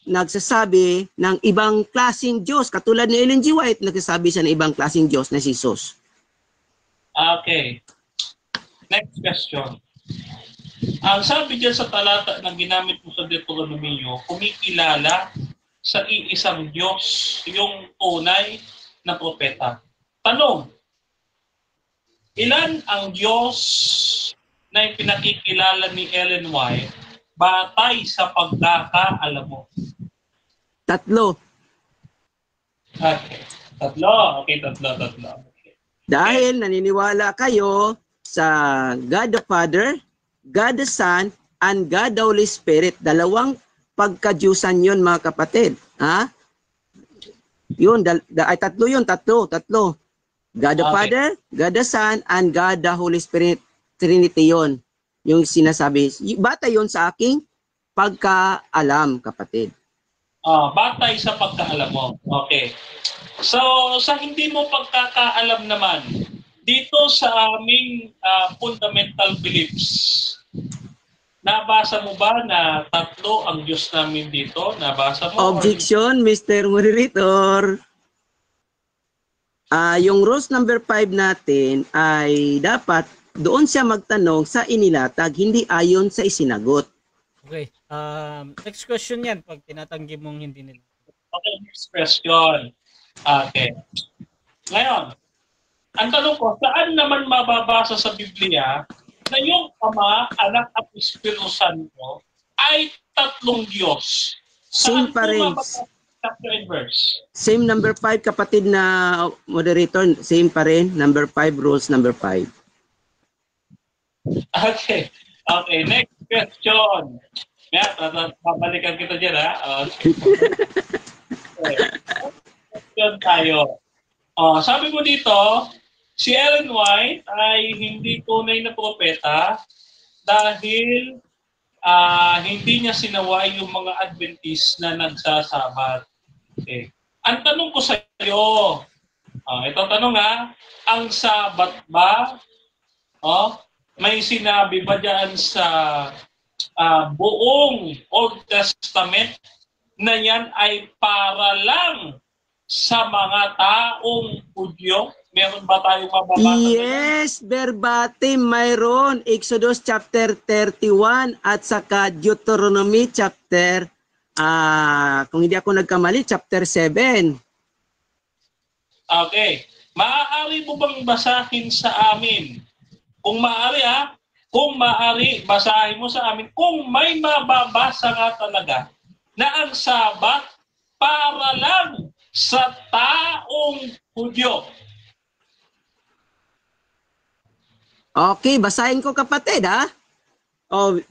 nagsasabi ng ibang klaseng Diyos. Katulad ni Ellen G. White, nagsasabi siya ng ibang klaseng Diyos na si Jesus. Okay. Next question. Ang sabi dyan sa talata na ginamit mo sa Deuteronomio, kumikilala sa iisang Diyos yung tunay na propeta. Tanong, ilan ang Diyos na ipinakikilala ni Ellen White batay sa pagkakaalam mo? 3. Okay. 3. Okay, 3. Okay. Dahil naniniwala kayo sa God the Father, God the Son, and God the Holy Spirit. Dalawang pagka-Diyusan yun mga kapatid. Ha? Yun, ay 3 yun, 3. God the Father, God the Son, and God the Holy Spirit. Trinity yun. Yung sinasabi. Bata yun sa aking pagkaalam, kapatid. Batay sa pagkaalam mo. Okay. So, sa hindi mo pagkakaalam naman, dito sa aming fundamental beliefs, nabasa mo ba na 3 ang Diyos namin dito? Nabasa mo? Objection, Mr. Moderator. Yung rules number 5 natin ay dapat doon siya magtanong sa inilatag, hindi ayon sa isinagot. Okay. Next question yan pag tinatanggi mong hindi nila. Okay, next question. Okay. Ngayon, ang tanong ko, saan naman mababasa sa Biblia na yung Ama, Anak at Espiritu Santo ay 3 Diyos? Same pa rin. Chapter and verse. Same number 5, kapatid na moderator. Same pa rin. Number 5, rules number 5. Okay. Okay, next question. Babalikan kita dyan, ha? Okay. Question tayo. Sabi mo dito, si Ellen White ay hindi tunay na propeta dahil hindi niya sinaway yung mga Adventist na nagsasabat. Okay. Ang tanong ko sa iyo, ito tanong ang sabat ba, may sinabi ba dyan sa buong Old Testament na yan ay para lang sa mga taong Hudyo? Meron ba tayong mababasa? Yes, verbatim mayroon. Exodus chapter 31 at saka Deuteronomy chapter, kung hindi ako nagkamali, chapter 7. Okay. Maaari mo bang basahin sa amin? Kung maaari kung maaari, basahin mo sa amin kung may mababasa nga talaga na ang Sabat para lang sa taong Hudyo. Okay, basahin ko kapatid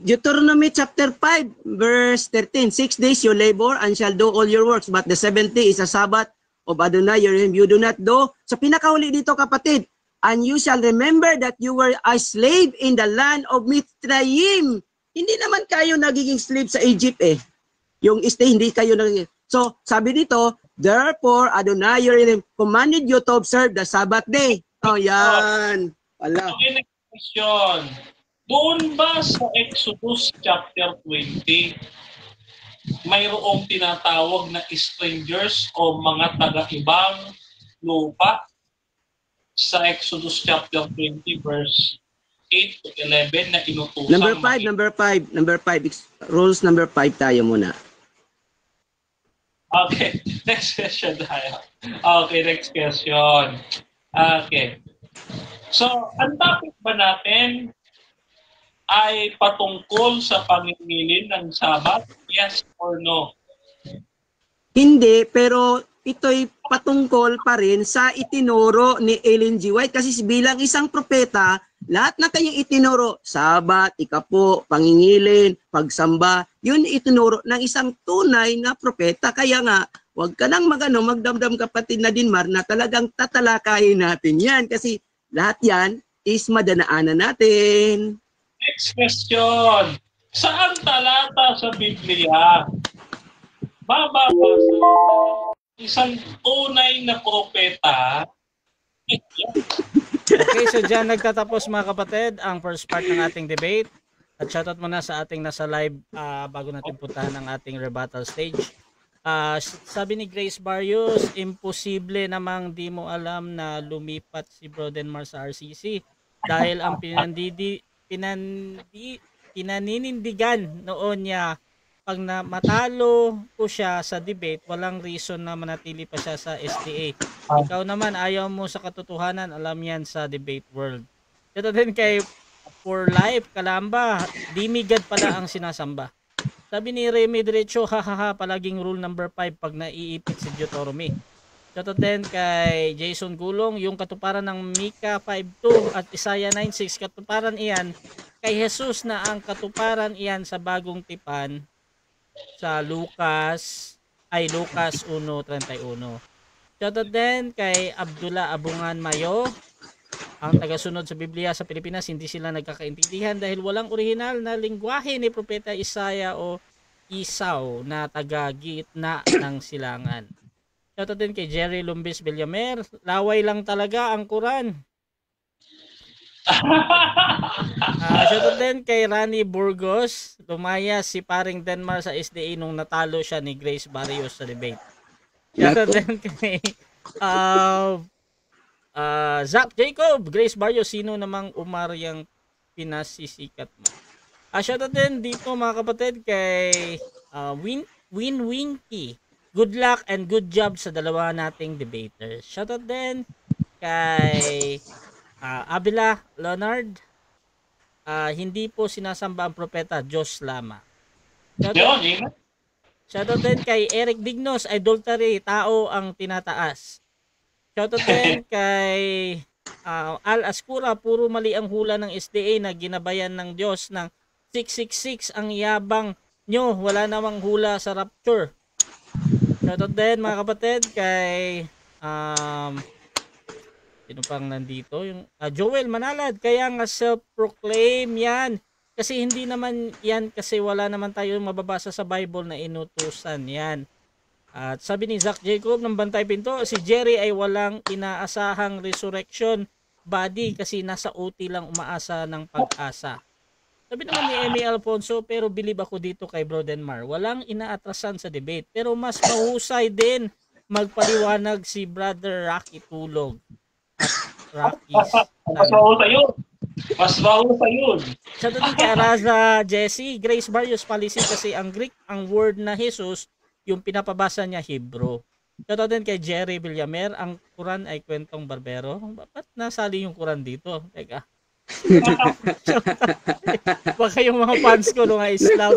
Deuteronomy chapter 5 verse 13. 6 days you labor and shall do all your works, but the 7th day is a Sabbath of Adonai your Elohim. You do not do. So pinakahuli dito kapatid, and you shall remember that you were a slave in the land of Mitzrayim. Hindi naman kayo nagiging slave sa Egypt Yung stay, hindi kayo nagiging. So, sabi dito, therefore, Adonai your Elohim commanded you to observe the Sabbath day. Yan. Wala. Okay, next question. Doon ba sa Exodus chapter 20, mayroong tinatawag na strangers o mga taga-ibang lupa? Sa Exodus chapter 20 verse 8 to 11 na inutusan. Number 5. Rules number 5 tayo muna. Okay, next question tayo. Okay, next question. Okay. So, ang topic ba natin ay patungkol sa pangingilin ng Sabat? Yes or no? Hindi, pero ito'y patungkol pa rin sa itinuro ni Ellen G. White kasi bilang isang propeta, lahat na kanyang itinuro, Sabat, ikapo, pangingilin, pagsamba, yun itinuro ng isang tunay na propeta. Kaya nga, huwag ka nang magdamdam kapatid na Dinmar na talagang tatalakayin natin yan kasi lahat yan is madanaanan natin. Next question. Saan talata sa Biblia mababasa isang tunay na propeta? Okay, so dyan nagtatapos mga kapatid ang first part ng ating debate. At shoutout muna sa ating nasa live bago natin puntahan ang ating rebuttal stage. Sabi ni Grace Barrios, imposible namang di mo alam na lumipat si Bro Denmar sa RCC dahil ang pinaninindigan noon niya pag matalo ko siya sa debate, walang reason na manatili pa siya sa SDA. Ikaw naman, ayaw mo sa katotohanan, alam yan sa debate world. Ito din kay For Life, Kalamba, demigod pala ang sinasamba. Sabi ni Remy Diretso, hahaha, palaging rule number 5 pag naiipit si Deuteronomy. Ito din kay Jason Gulong, yung katuparan ng Mika 5.2 at Isaiah 9.6, katuparan iyan kay Jesus na ang katuparan iyan sa bagong tipan sa Lucas 1:31. Shoutout din kay Abdullah Abungan Mayo, ang tagasunod sa Biblia sa Pilipinas, hindi sila nagkakaintindihan dahil walang orihinal na lingwahe ni Propeta Isaiah o Isaw na taga-gitna ng silangan. Shoutout din kay Jerry Lumbis Villamer, laway lang talaga ang Quran. Shoutout din kay Rani Burgos, lumaya si paring Denmar sa SDA nung natalo siya ni Grace Barrios sa debate. Shoutout din kay Zach Jacob, Grace Barrios, sino namang umaryang pinasisikat mo? Shoutout din dito mga kapatid kay Winky. Good luck and good job sa dalawa nating debaters. Shoutout din kay Abila Leonard. Hindi po sinasamba ang propeta, Diyos lama. Shoutout din kay Eric Dignos, adultery, tao ang tinataas. Shoutout din kay Al Ascura, puro mali ang hula ng SDA na ginabayan ng Diyos ng 666, ang yabang nyo, wala namang hula sa rapture. Shoutout din mga kapatid kay sino pang nandito? Yung Joel Manalad, kaya nga self-proclaim yan. Kasi hindi naman yan, kasi wala naman tayo mababasa sa Bible na inutusan yan. At sabi ni Zach Jacob ng Bantay Pinto, si Jerry ay walang inaasahang resurrection body kasi nasa OT lang umaasa ng pag-asa. Sabi naman ni Emmy Alfonso, pero believe ako dito kay Bro Denmar, walang inaatrasan sa debate, pero mas mahusay din magpaliwanag si Brother Rocky Tulog. Rockies. Mas mahusay yun. Mas mahusay yun. Sa doon kay Araza Jesse, Grace Barrios policy kasi ang Greek, ang word na Jesus, yung pinapabasa niya Hebrew. Ito din kay Jerry Villamer, ang Quran ay kwentong barbero. Ba't nasali yung Quran dito? Teka. Baka yung mga fans ko nung Islam.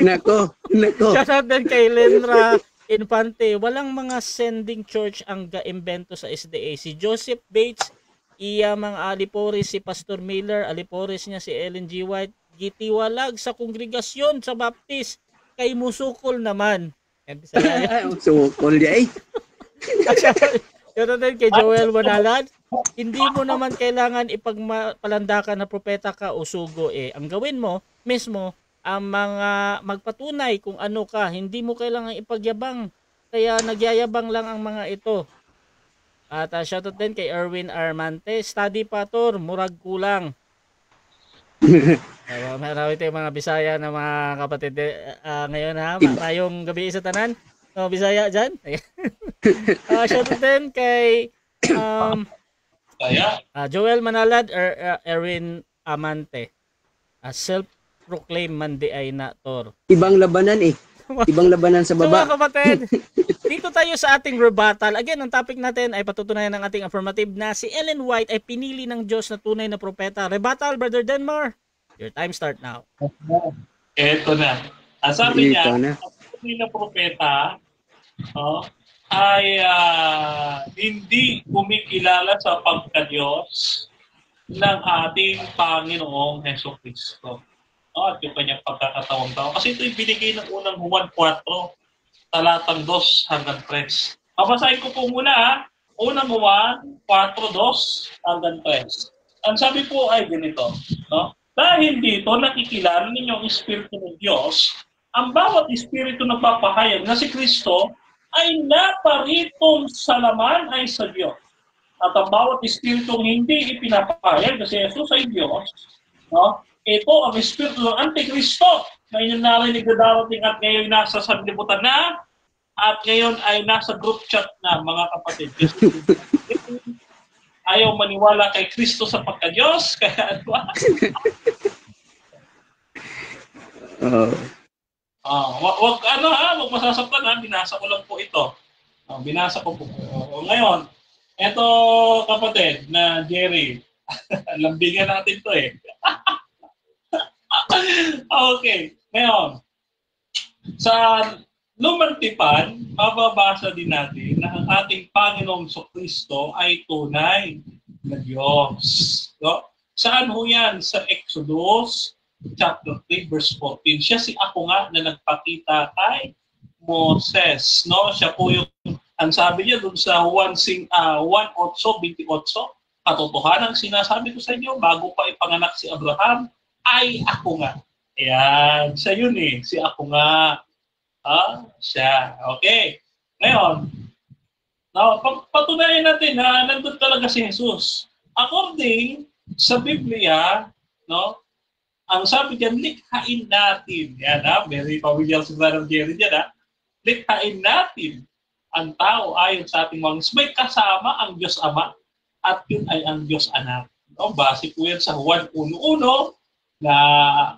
Nako. Shoutout din kay Lenra Infante. Walang mga sending church ang ga-imbento sa SDA. Si Joseph Bates, iya mga Alipores, si Pastor Miller, Alipores niya si Ellen G. White, gitiwalag sa kongregasyon sa Baptist. Kay Musukol naman. Musukol niya eh. Yun din kay Joel Manalan. Hindi mo naman kailangan ipagpalandakan na propeta ka o sugo eh. Ang gawin mo mismo, ang mga magpatunay kung ano ka. Hindi mo kailangan ipagyabang. Kaya nagyayabang lang ang mga ito. At shoutout din kay Erwin Armante. Study pa tor, murag kulang. Marami tayong mga Bisaya na mga kapatid ngayon ha. Mayong gabi sa tanan. No, Bisaya dyan. Shoutout din kay Joel Manalad, Erwin Amante. Self-proclaimed mandi ay na tor. Ibang labanan eh. Ibang labanan sa baba. So mga kapatid, dito tayo sa ating rebuttal. Again, ang topic natin ay patutunayan ng ating affirmative na si Ellen White ay pinili ng Diyos na tunay na propeta. Rebuttal, Brother Denmar. Your time start now. Eto na. Ang sabi niya, ang tunay na propeta ay hindi kumikilala sa pagka-Diyos ng ating Panginoong Jesucristo. At yung kanyang pagkakatawang tao. Kasi ito yung binigay ng unang Juan 4, talatang 2 hanggang 3. Papasahin ko po muna ha. Unang Juan 4, 2 hanggang 3. Ang sabi po ay ganito. No? Dahil dito nakikilala ninyo ang Espiritu ng Diyos, ang bawat Espiritu na papahayag na si Kristo ay naparitong sa laman ay sa Diyos. At ang bawat Espiritu hindi ipinapahayag na si Jesus ay Diyos, no? Ito ang Espiritu ng Antikristo na inyong narinig na darating at ngayon nasa sanlibutan na at ngayon ay nasa group chat na mga kapatid. Ayaw maniwala kay Kristo sa pagka-Diyos, kaya wag masasaktan ha, binasa ko lang po ito. Binasa ko po. Ngayon, eto kapatid na Jerry, lambingan natin to eh. Okay, ngayon, sa lumang tipan, mababasa din natin na ang ating Panginoong Kristo ay tunay na Diyos. No? Saan ho yan? Sa Exodus chapter 3, verse 14. Siya si ako nga na nagpakita kay Moses. No? Siya po yung, ang sabi niya dun sa 1:28, katotohanan sinasabi ko sa inyo, bago pa ipanganak si Abraham, ay ako nga. Ayan, siya yun eh. Si ako nga. Siya. Okay. Ngayon, patunayan natin na nandun talaga si Jesus. According sa Biblia, no, ang sabi diyan, likhain natin. Yan ha, very familiar si Brother Jerry dyan ha. Likhain natin ang tao ayon sa ating mga may kasama ang Diyos Ama at yun ay ang Diyos Anak. No, base po yan sa Juan 1:1 na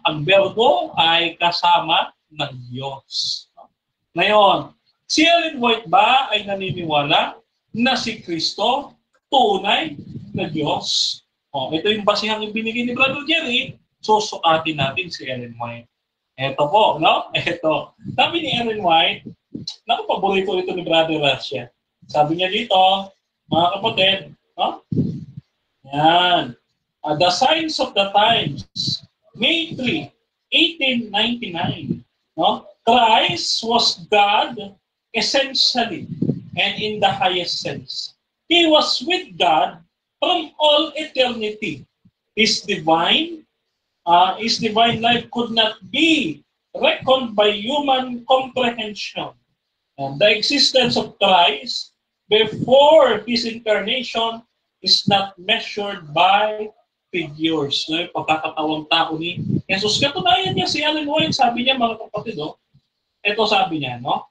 ang berbo ay kasama ng Diyos. Ngayon, si Ellen White ba ay naniniwala na si Kristo tunay na Diyos? Ito yung basihang ibinigay ni Brother Jerry, susukatin natin si Ellen White. Ito po, no? Ito. Sabi ni Ellen White, paborito ito ni Brother Russia. Sabi niya dito, mga kapatid, no? Yan. The Signs of the Times, May 3, 1899. No? Christ was God essentially and in the highest sense. He was with God from all eternity. His divine life could not be reckoned by human comprehension. And the existence of Christ before his incarnation is not measured by figures. No? Pagkakatawang tao ni Jesus. Katunayan niya si Ellen White, sabi niya mga kapatid, ito sabi niya, no?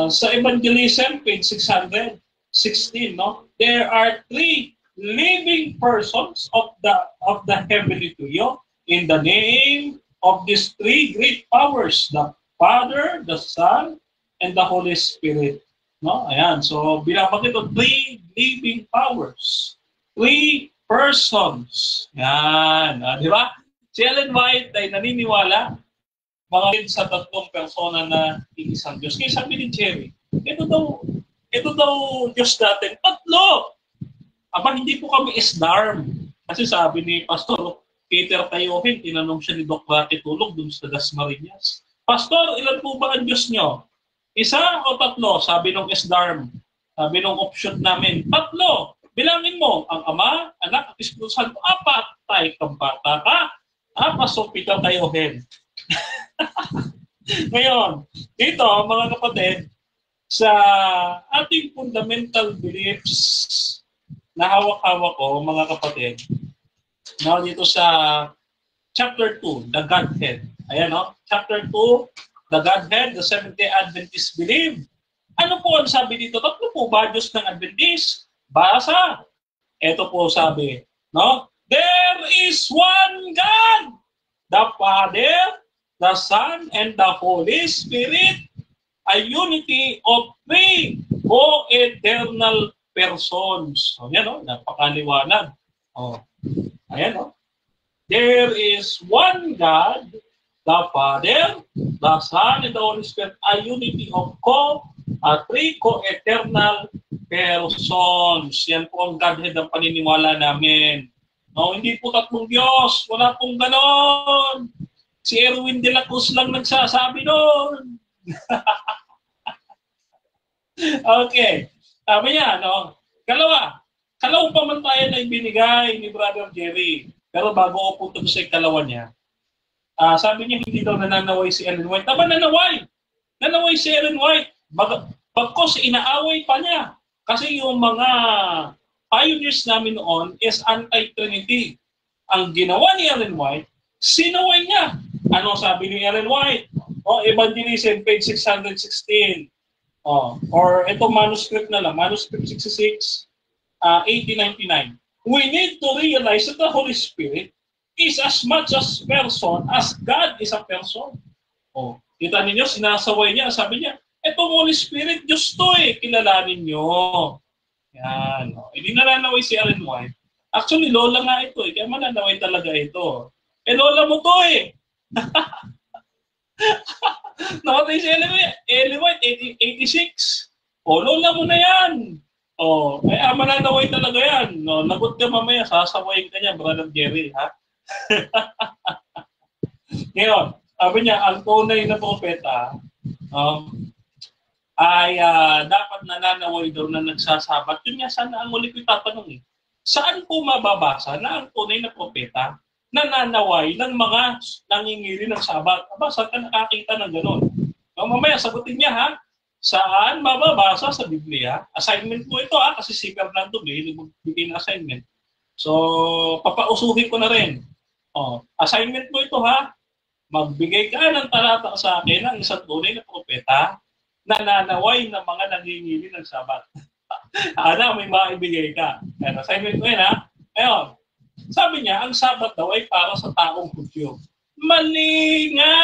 Sa Evangelism, page 616, no? There are three living persons of the heavenly trio in the name of these three great powers, the Father, the Son, and the Holy Spirit. No? Ayan. So, binabagay ito, three living powers. Three persons. Yan. Di ba? Si Ellen White ay naniniwala mga sa tatlong persona na iisang Diyos. Kaya sabi ni Jerry, ito daw Diyos natin. Tatlo! Aba, hindi po kami isdarm. Kasi sabi ni Pastor Peter Tayohin, tinanong siya ni Doc Rocky Tulog dun sa Dasmariñas. Pastor, ilan po ba ang Diyos nyo? Isa o tatlo? Sabi nung isdarm. Sabi nung option namin, tatlo! Bilangin mo, ang Ama, Anak, at Espiritu Santo, apat, tayo kang bata ka, Pastor Peter Tayohin. Ngayon, dito, mga kapatid, sa ating fundamental beliefs na hawak-hawak ko, mga kapatid. Now, dito sa chapter 2, the Godhead. Ayan, no? Chapter 2, the Godhead, the Seventh-day Adventists believe. Ano po ang sabi dito? Tatlo po ba Diyos ng Adventist? Basa. Ito po sabi, no? There is one God, the Father, the Son, and the Holy Spirit, a unity of three co-eternal persons. O, yan, no? Napakaliwanag. O, ayan, no? There is one God, the Father, the Son, and the Holy Spirit, a unity of three co-eternal persons. Yan po ang Godhead ang paniniwala namin. No, hindi po tatlong Diyos. Wala pong ganon. Si Erwin de la Cruz lang nagsasabi doon. Okay. Sabi niya, no? Kalawang pamantayan na ibinigay ni Brother Jerry. Pero bago ako punto sa ikalawa niya, sabi niya hindi daw nananaway si Ellen White. Tama, nanaway. Nanaway si Ellen White. Bagkos inaaway pa niya. Kasi yung mga pioneers namin noon is anti-Trinity. Ang ginawa ni Ellen White, sinaway niya. Ano sabi ni Ellen White? Evangelism, page 616. Or ito manuscript na lang, manuscript 66, 1899. We need to realize that the Holy Spirit is as much as person as God is a person. Kita ninyo, sinasaway niya, sabi niya, itong Holy Spirit, Diyos to kilalanin nyo. Yan. Hindi nananaway si Ellen White. Actually, lola nga ito kaya mananaway talaga ito. Lola mo to Namatay si Ellen White, 86. Lola mo na yan. Kaya mananaway talaga yan. Lagot ka mamaya, sasawayin ka niya, Brother Jerry, ha? Ngayon, sabi niya, ang tunay na propeta ay dapat nananaway daw na nagsasabat. Yun nga, sana ang uli ko tatanong saan po mababasa na ang tunay na propeta nananaway ng mga nangingiri ng sabat? Saan ka nakakita ng gano'n? Mamaya, sagutin niya, ha? Saan mababasa sa Biblia? Assignment po ito, kasi si Fernando magbigay ng assignment. So, papausuhin ko na rin. Assignment mo ito, ha? Magbigay ka ng talata sa akin ng isang tunay na propeta nananaway ng mga nangingili ng sabat. May maibigay ka. Assignment mo yun, ha? Ngayon, sabi niya, ang sabat daw ay para sa taong Hudyo. Mali nga!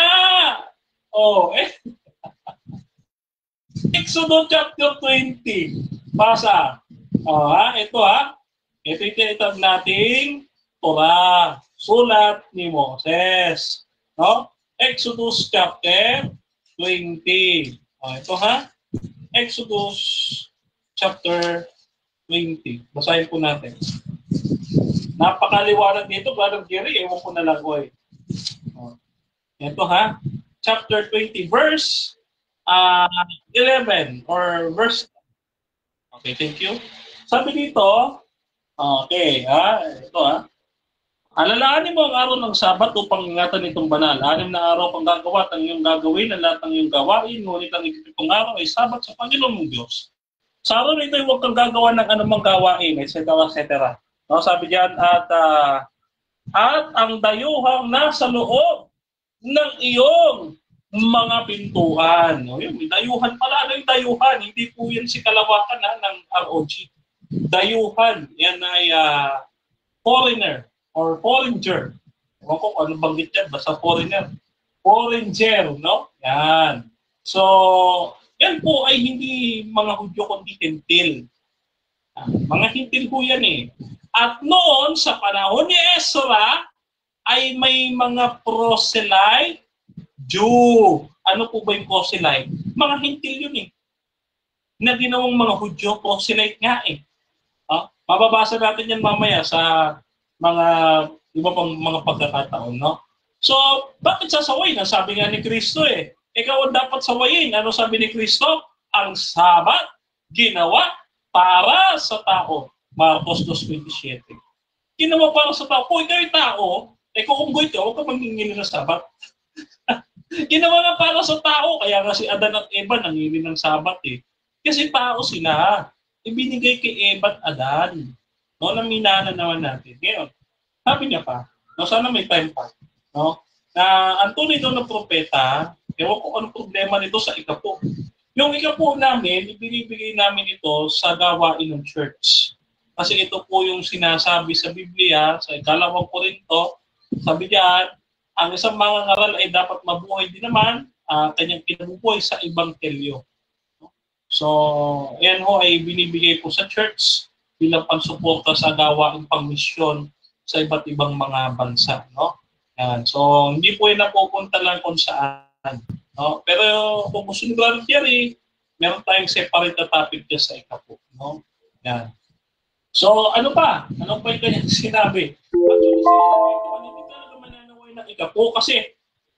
Exodus chapter 20. Basa. Ito, ha? Ito yung tinatawag nating Torah. Sulat ni Moses. No? Exodus chapter 20. Ito, ha? Exodus chapter 20. Basahin po natin. Napakaliwanag dito, Brother Jerry. Ewan ko na lang, Ito, ha? Chapter 20, verse 11 or verse. Okay, thank you. Sabi dito, ito, ha? Alalahanin mo ang araw ng Sabat upang ingatan itong banal. 6 na araw pang gagawa at ang iyong gagawin ang lahat ng iyong gawain, ngunit ang ikapitong araw ay Sabat sa Panginoon mong Diyos. Sa araw na ito, huwag kang gagawa ng anumang gawain, etc. etc. No, sabi diyan, at ang dayuhang nasa loob ng iyong mga pintuan. No, yun, may dayuhan pala. Ano yung dayuhan? Hindi po yan si kalawakan ng ROG. Dayuhan, yan ay foreigner or foreigner. Ewan ko ano banggit yan, basta foreigner. Foreigner, no? Yan. So, yan po ay hindi mga Hudyo kundi Hintil. Mga Hintil po yan At noon, sa panahon ni Ezra, ay may mga proselyte Jew. Ano po ba yung proselyte? Mga Hintil yun na ginawang mga Hudyo, proselyte nga Mababasa natin yan mamaya sa mga iba pang mga pagkakataon, no? So, bakit sasawayin? Ang sabi nga ni Kristo ikaw ang dapat sawayin. Ano sabi ni Kristo? Ang Sabat ginawa para sa tao. Marcos 2:27. Ginawa para sa tao. Kung ikaw yung tao, kung unggoy ka, huwag ka mangingili ng Sabat. Ginawa nga para sa tao. Kaya nga si Adan at Eva nangingili ng Sabat Kasi tao sila. Ibinigay kay Eva at Adan. No, naminana naman natin. Ngayon, sabi niya pa, no, sana may time pa, no, na ang tunay daw na propeta, ewan ko anong problema nito sa ikapo. Yung ikapo namin, ibinibigay namin ito sa gawain ng church. Kasi ito po yung sinasabi sa Biblia, sa 2 Korinto, sabi diyan, ang isang mangangaral ay dapat mabuhay din naman, kanyang kinabubuhay sa ebanghelyo. So, yan ho ay binibigay po sa church bilang pansuporta sa gawaing pangmisyon sa iba't ibang mga bansa, no? Yan. So, hindi po yan napupunta lang kung saan, no? Pero kung gusto ni Brother Jerry, meron tayong separate na topic dyan sa ikapo, no? Yan. So, ano pa? Ano pa yung kanyang sinabi? Actually, hindi talaga mananaway ng ikapo kasi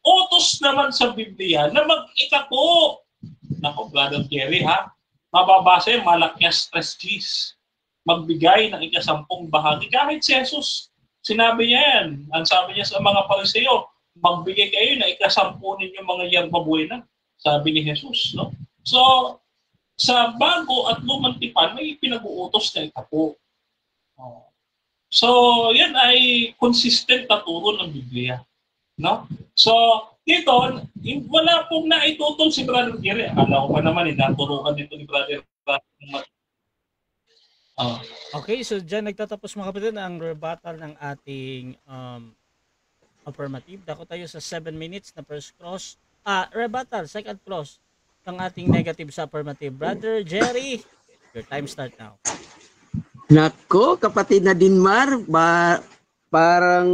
utos naman sa Biblia na mag-ikapo. Nako, Brother Jerry, ha? Mababasa yung Malakias 3:10. Magbigay ng 10 bahagi. Kahit si Jesus, sinabi niya yan. Ang sabi niya sa mga Pariseo, magbigay kayo na 10 ninyo mga yerbabuena. Sabi ni Jesus, no? So, sa bago at lumang tipan, may pinag-uutos na ikapo. So, yan ay consistent na turo ng Biblia. No? So, dito, wala pong naitutol si Brother Jerry. Akala ko pa naman, naturukan dito ni Brother Okay, so dyan nagtatapos mga kapatid ang rebuttal ng ating affirmative. Dako tayo sa 7 minutes na first cross. Rebuttal, second cross ng ating negative sa affirmative. Brother Jerry, your time start now. Nako, kapatid na Dinmar, parang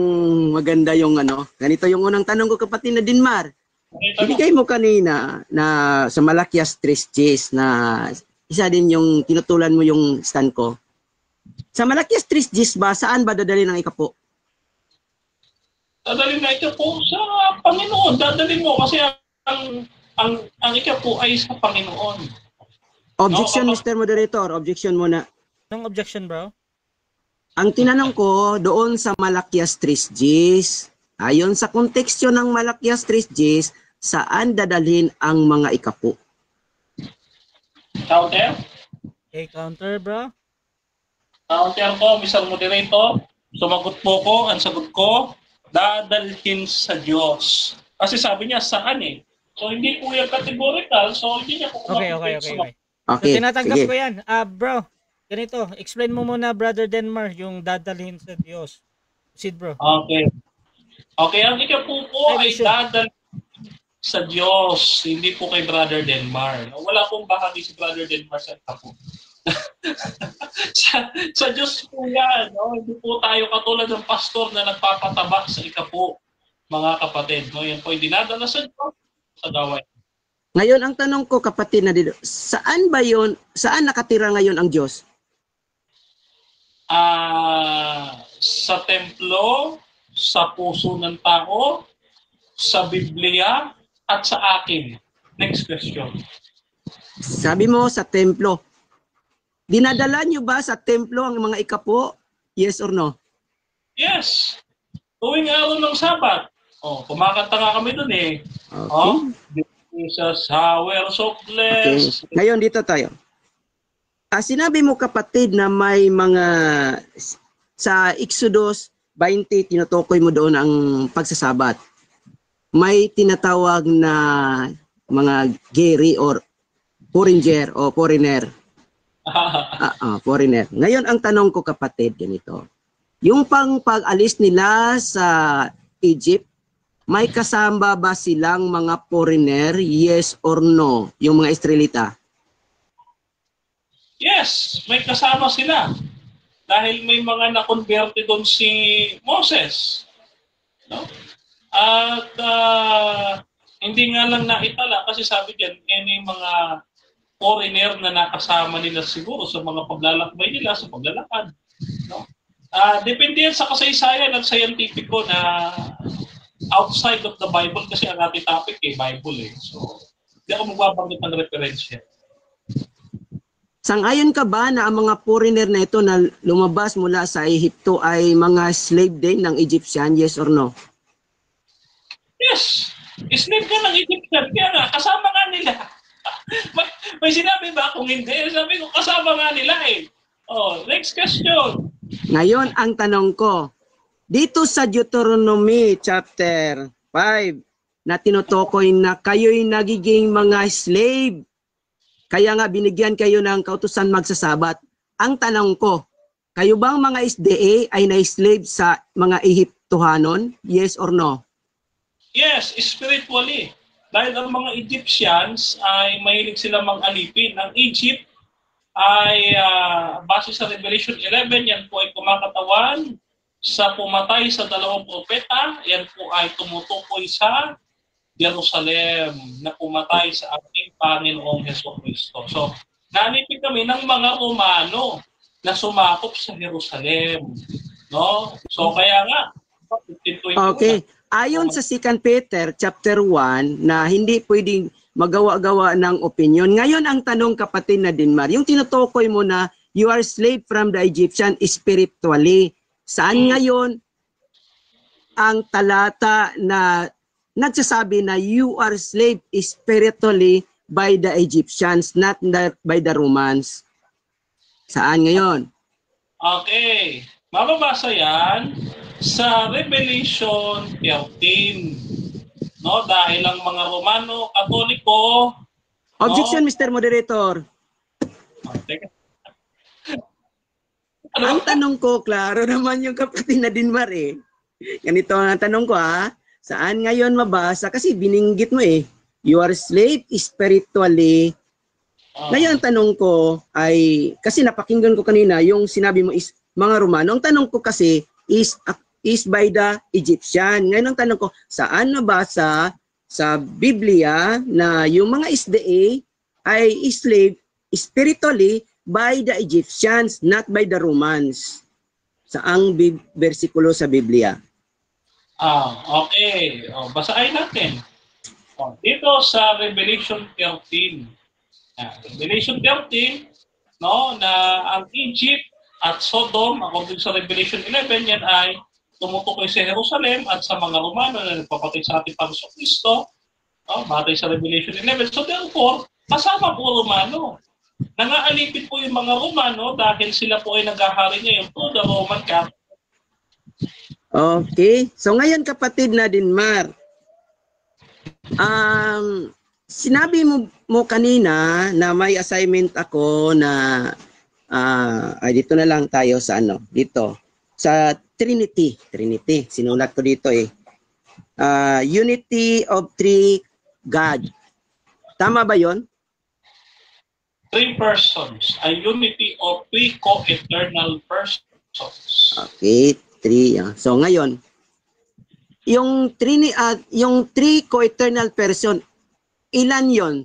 maganda yung ano. Ganito yung unang tanong ko, kapatid na Dinmar. Ibigay mo kanina na sa Malakias 3:10 na isa din yung tinutulan mo yung stand ko. Sa Malakias 3:10 ba, saan ba dadalhin ang ikapo? Dadalhin na ikapo sa Panginoon. Dadalhin mo kasi ang ikapo ay sa Panginoon. Objection, no, Mr. Moderator. Objection muna. Anong objection, bro? Ang tinanong ko doon sa Malakias 3:10, ayon sa kontekstyo ng Malakias 3:10, saan dadalhin ang mga ikapo? Counter? Okay, counter, bro. Counter ko, Mr. Moderator. Sumagot po ko. Ang sagot ko, dadalhin sa Diyos. Kasi sabi niya, saan eh? So, hindi po yung categorical. So, hindi niya po Okay. So, Okay, tinatanggap sige. ko yan. Bro, ganito. Explain mo muna, Brother Denmar, yung dadalhin sa Diyos. Sid, bro. Okay. Okay, ang ikapo po ay dadalhin sa Diyos, hindi po kay Brother Denmar. Wala pong bahagi si Brother Denmar sa ikapo. sa Diyos po yan. No? Hindi po tayo katulad ng pastor na nagpapatabak sa ikapo, mga kapatid. No? Yan po ay dinadala sa Diyos sa gawain. Ngayon, ang tanong ko, kapatid na dito, saan ba yun, saan nakatira ngayon ang Diyos? Sa templo, sa puso ng tao, sa Biblia, at sa akin. Next question. Sabi mo sa templo. Dinadala nyo ba sa templo ang mga ikapo? Yes or no? Yes. Tuwing araw ng Sabat. Kumakanta nga kami dun eh. Okay. Jesus, Hours of Bless. Okay. Ngayon dito tayo. Sinabi mo, kapatid, na may mga sa Exodus 20, tinutukoy mo doon ang pagsasabat. May tinatawag na mga geri or foreigner o foreigner. Foreigner. Ngayon, ang tanong ko, kapatid, ganito. Yung pag-alis nila sa Egypt, may kasama ba silang mga foreigner? Yes or no? Yung mga Israelita? Yes, may kasama sila. Dahil may mga na-converte doon si Moses. No? At hindi nga lang naitala kasi sabi diyan, may mga foreigner na nakasama nila siguro sa mga paglalakbay nila, sa paglalakad. No? Depende yan sa kasaysayan at scientifico na outside of the Bible kasi ang ating topic Bible eh. So, hindi ako magbabanggit ng referensya. Sang-ayon ka ba na ang mga foreigner na ito na lumabas mula sa Ehipto ay mga slave din ng Egyptian? Yes or no? Yes. Slave ka ng Egyptian. Kaya nga, kasama nga nila. May sinabi ba kung hindi? Sabi ko, kasama nga nila eh. Oh, next question. Ngayon, ang tanong ko, dito sa Deuteronomy chapter 5, na tinutukoy na kayo'y nagiging mga slave, kaya nga binigyan kayo ng kautusan magsasabat. Ang tanong ko, kayo bang mga SDA ay na-slave sa mga Ehiptohanon? Yes or no? Yes, spiritually. Dahil ang mga Egyptians ay mahilig sila mag-alipin. Ang Egypt ay base sa Revelation 11, yan po ay kumakatawan sa pumatay sa 2 propeta. Yan po ay tumutukoy sa Jerusalem na pumatay sa ating Panginoong Jesucristo. So, nalipin kami ng mga Romano na sumakop sa Jerusalem. No? So, kaya nga, 1521. Okay. Ayon sa 2 Peter chapter 1 na hindi pwedeng magawa-gawa ng opinion. Ngayon ang tanong kapatid na Dinmar, yung tinutukoy mo na you are slave from the Egyptian spiritually. Saan ngayon ang talata na nagsasabi na you are slave spiritually by the Egyptians, not by the Romans? Saan ngayon? Okay. Mababasa yan sa Revelation 13. No, dahil ang mga Romano, Katoliko... Objection, Mr. Moderator. Teka. Ang tanong ko, klaro naman yung kapatid na Dinmar eh. Ganito ang tanong ko ha. Saan ngayon mabasa? Kasi bininggit mo eh. You are slave spiritually. Ngayon ang tanong ko ay, kasi napakinggan ko kanina, yung sinabi mo is mga Romano. Ang tanong ko kasi is by the Egyptian. Ngayon ang tanong ko, saan nabasa sa Biblia na yung mga SDA ay slave spiritually by the Egyptians, not by the Romans? Saang bersikulo sa Biblia? Okay. Basahin natin. Dito sa Revelation 13. Revelation 13, no, na ang Egypt at Sodom, according sa Revelation 11, yan ay tumutukoy sa Jerusalem at sa mga Romano na nagpapatay sa ating Panginoong Kristo, no, batay sa Revelation 11. So therefore, kasama po Romano. Nangaalipin po yung mga Romano dahil sila po ay naghahari ngayon po the Roman Catholic. Okay. So ngayon kapatid na Dinmar, sinabi mo kanina na may assignment ako na ay dito na lang tayo sa ano, dito sa Trinity. Sinulat ko dito eh. Unity of three God. Tama ba 'yon? Three persons, a unity of three co-eternal persons. Okay, three. So ngayon, yung three co-eternal person, ilan 'yon?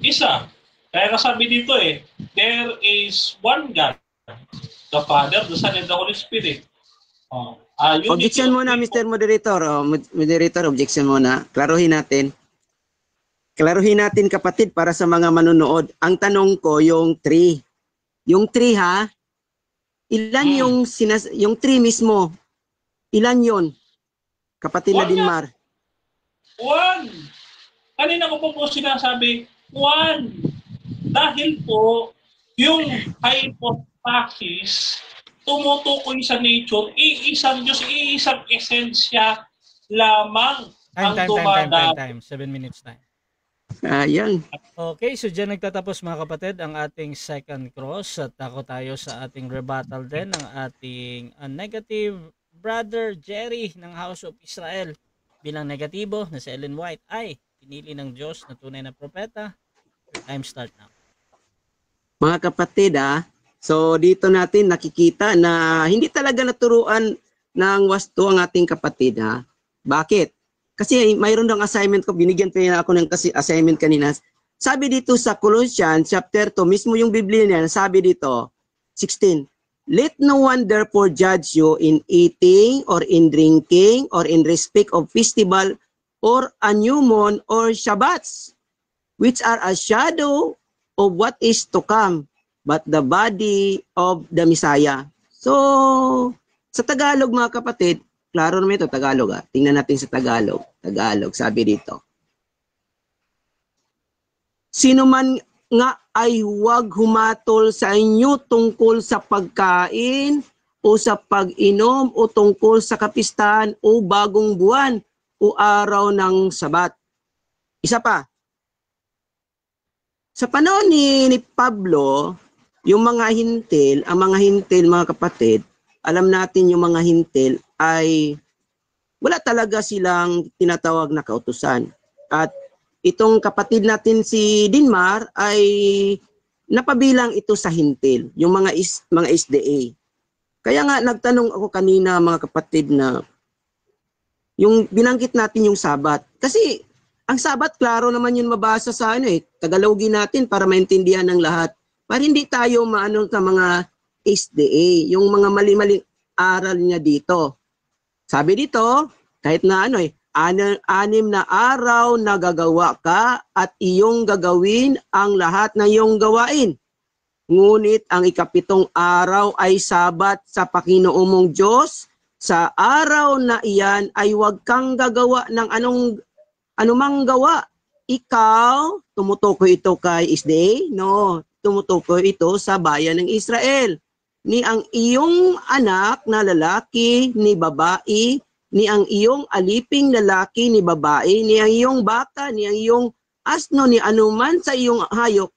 Isa. Kaya sabi dito eh, there is one God, the Father, the Son, and the Holy Spirit. Objection muna, Mr. Moderator. Moderator, objection muna. Klaruhin natin. Kapatid para sa mga manunood. Ang tanong ko, yung three. Yung three ha? Ilan yung three mismo? Ilan yon? Kapatid na Dinmar. One. Kanina ko po sinasabi, one. Dahil po, yung hypostasis, tumutukoy sa nature, iisang Diyos, iisang esensya lamang ang dumadaan. Time. 7 minutes time. Ayan. Okay, so dyan nagtatapos mga kapatid ang ating second cross at ako tayo sa ating rebuttal din ng ating negative brother Jerry ng House of Israel. Bilang negatibo na si Ellen White ay pinili ng Diyos na tunay na propeta. Time start now. Mga kapatid so dito natin nakikita na hindi talaga naturuan ng wasto ang ating kapatid Bakit? Kasi mayroon dong assignment ko, binigyan pa ako ng assignment kanina. Sabi dito sa Colossians chapter 2, mismo yung Biblia niya, sabi dito, 16, let no one therefore judge you in eating or in drinking or in respect of festival or a new moon or Shabbats, which are a shadow of what is to come, but the body of the Messiah. So, sa Tagalog mga kapatid, klaro naman ito, Tagalog Tingnan natin sa Tagalog. Tagalog, sabi dito. Sino man nga ay huwag humatol sa inyo tungkol sa pagkain o sa pag-inom o tungkol sa kapistahan o bagong buwan o araw ng Sabat. Isa pa. Sa panahon ni Pablo, yung mga hintil, ang mga hintil mga kapatid, alam natin yung mga hintil ay wala talaga silang tinatawag na kautusan. At itong kapatid natin si Dinmar ay napabilang ito sa hintil, yung mga SDA. Kaya nga nagtanong ako kanina mga kapatid na yung binanggit natin yung Sabat. Kasi ang Sabat, klaro naman yun mabasa sa Tagalogin natin para maintindihan ng lahat. Para hindi tayo maano sa mga SDA, yung mga mali-maling aral niya dito. Sabi dito, kahit na 6 na araw na gagawa ka at iyong gagawin ang lahat ng iyong gawain. Ngunit ang 7 araw ay Sabat sa Panginoon mong Diyos. Sa araw na iyan ay huwag kang gagawa ng anumang gawa. Ikaw, tumutukoy ito kay SDA? No, tumutukoy ito sa bayan ng Israel. Ni ang iyong anak na lalaki, ni babae, ni ang iyong aliping lalaki, ni babae, ni ang iyong baka, ni ang iyong asno, ni anuman sa iyong hayop,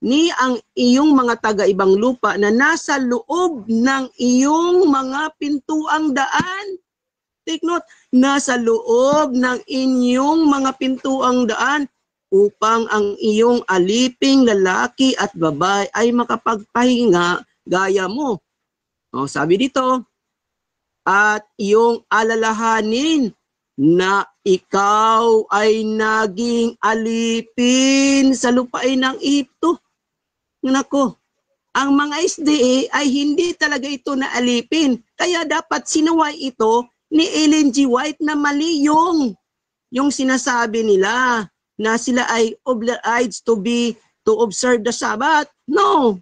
ni ang iyong mga taga-ibang lupa na nasa loob ng iyong mga pintuang daan. Take note, nasa loob ng inyong mga pintuang daan upang ang iyong aliping lalaki at babae ay makapagpahinga gaya mo. O, sabi dito, at iyong alalahanin na ikaw ay naging alipin sa lupain ng Ehipto. Nako, ang mga SDA ay hindi talaga ito na alipin. Kaya dapat sinuway ito ni Ellen G. White na mali yung sinasabi nila na sila ay obliged to observe the Sabbath. No.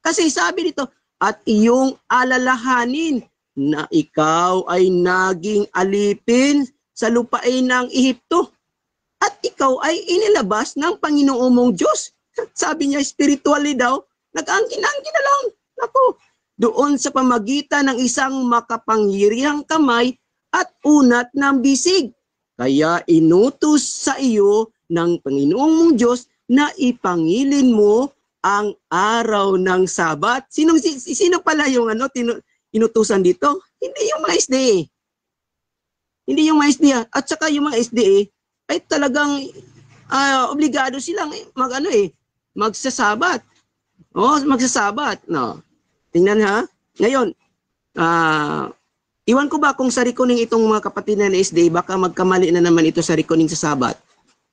Kasi sabi dito, at iyong alalahanin na ikaw ay naging alipin sa lupain ng Ehipto at ikaw ay inilabas ng Panginoon mong Diyos. Sabi niya, spiritually daw, nag-angkin-angkin na lang. Naku, doon sa pamagitan ng isang makapangyarihang kamay at unat ng bisig. Kaya inutos sa iyo ng Panginoong mong Diyos na ipangilin mo ang araw ng Sabat. Sino pala yung inutusan dito? Hindi yung mga SDA. Hindi yung mga SDA. At saka yung mga SDA ay talagang obligado silang magsasabat. Magsasabat. No. Tingnan ha. Ngayon, iwan ko ba kung sa reckoning itong mga kapatid na SDA, baka magkamali na naman ito sa reckoning sa Sabat.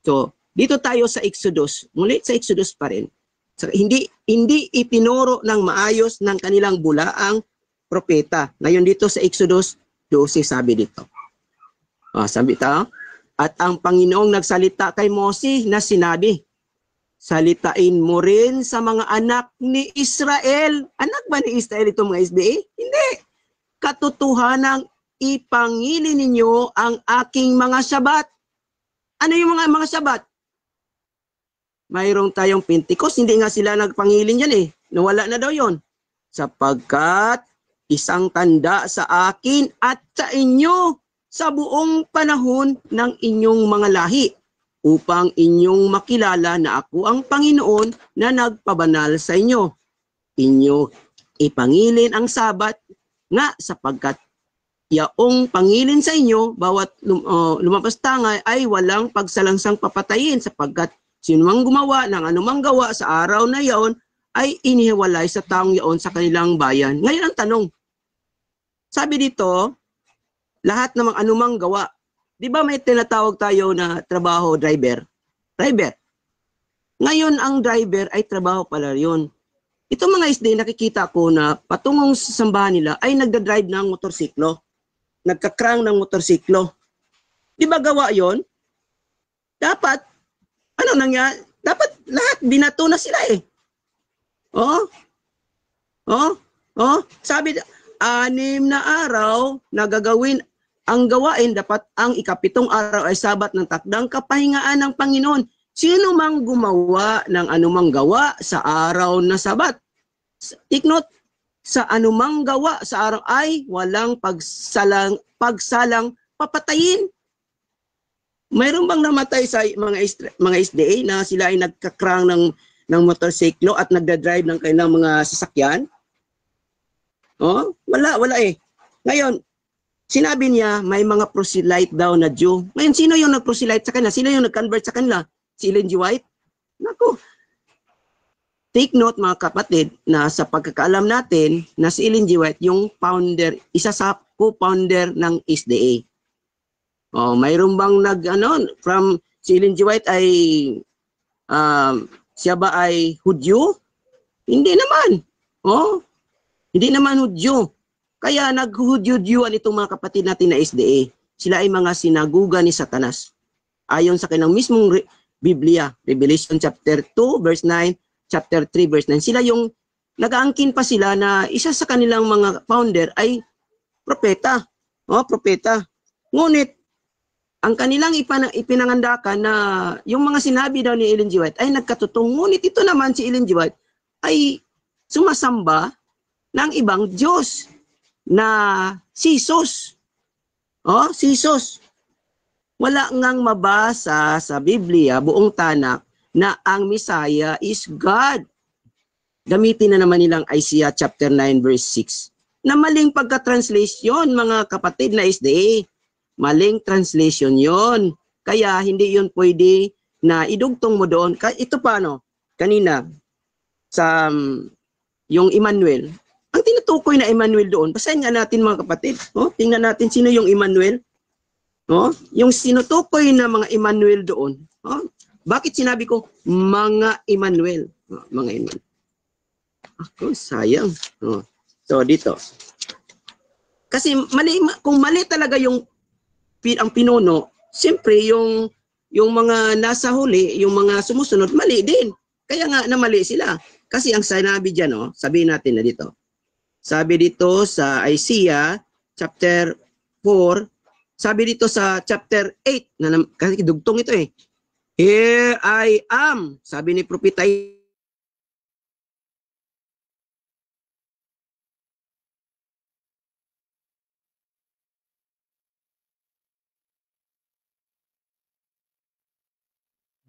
So, dito tayo sa Exodus. Muli sa Exodus pa rin. So, hindi itinuro ng maayos ng kanilang bulaang propeta. Ngayon dito sa Exodus 12 sabi dito. Sabi ito, at ang Panginoong nagsalita kay Moses na sinabi, salitain mo rin sa mga anak ni Israel. Anak ba ni Israel itong mga SDA? Hindi. Katotohanang ipangili ninyo ang aking mga Sabat. Ano yung mga Sabat? Mayroong tayong Pentecost, hindi nga sila nagpangilin yan Nawala na daw yon. Sapagkat isang tanda sa akin at sa inyo sa buong panahon ng inyong mga lahi upang inyong makilala na ako ang Panginoon na nagpabanal sa inyo. Inyo ipangilin ang Sabat nga sapagkat yaong pangilin sa inyo bawat lumabas tangay ay walang pagsalangsang papatayin sapagkat sino mang gumawa ng anumang gawa sa araw na yaon ay inihiwalay sa taong yaon sa kanilang bayan. Ngayon ang tanong, sabi dito, lahat ng anumang gawa. Di ba may tinatawag tayo na trabaho driver? Driver. Ngayon ang driver ay trabaho pala yun. Itong mga SD nakikita ko na patungong sa sambahan nila ay nagdadrive ng motorsiklo. Nagkakrang ng motorsiklo. Di ba gawa yon? Dapat, ano nangyari? Dapat lahat binato na sila Sabi, 6 na araw na gagawin ang gawain, dapat ang 7 araw ay Sabat ng takdang kapahingaan ng Panginoon. Sino mang gumawa ng anumang gawa sa araw na Sabat. Take note, sa anumang gawa sa araw ay walang pagsalang papatayin. Mayroon bang namatay sa mga SDA na sila ay nagkakrang ng motorsiklo at nagdadrive ng kanilang mga sasakyan? Oh, wala eh. Ngayon, sinabi niya may mga proselyte daw na Jew. Ngayon, sino yung nag-proselyte sa kanila? Sino yung nag-convert sa kanila? Si Ellen G. White? Naku. Take note mga kapatid na sa pagkakaalam natin na si Ellen G. White yung founder, isa sa co-founder ng SDA. Oh, mayroon bang from si Ellen G. White ay siya ba ay Hudyo? Hindi naman. Oh, hindi naman Hudyo. Kaya nag-Hudyo-Hudyuan itong mga kapatid natin na SDA. Sila ay mga sinaguga ni Satanas. Ayon sa kanilang mismong Biblia, Revelation chapter 2 verse 9, chapter 3 verse 9. Sila yung nag-aangkin pa sila na isa sa kanilang mga founder ay propeta. Oh, propeta. Ngunit ang kanilang ipinangandakan na yung mga sinabi daw ni Ellen G. White ay nagkatotoo. Ngunit ito naman si Ellen G. White ay sumasamba ng ibang Diyos na si Jesus. Oh, si Jesus. Wala ngang mabasa sa Biblia, buong tanak, na ang Messiah is God. Gamitin na naman nilang Isaiah chapter 9 verse 6. Na maling pagka-translation mga kapatid na SDA. Maling translation yon. Kaya hindi yon pwede na idugtong mo doon. Ito pa kanina sa yung Emmanuel. Ang tinutukoy na Emmanuel doon, basahin nga natin mga kapatid. Oh, tingnan natin sino yung Emmanuel. Oh, yung sinutukoy na mga Emmanuel doon. Oh, bakit sinabi ko mga Emmanuel? Oh, mga Emmanuel. Ako, sayang. Oh. So, dito. Kasi kung mali talaga ang pinuno, siyempre yung mga nasa huli, yung mga sumusunod, mali din. Kaya nga namali sila. Kasi ang sinabi dyan, sabihin natin na dito. Sabi dito sa Isaiah chapter 4, sabi dito sa chapter 8, kasi dugtong ito eh. Here I am, sabi ni Propeta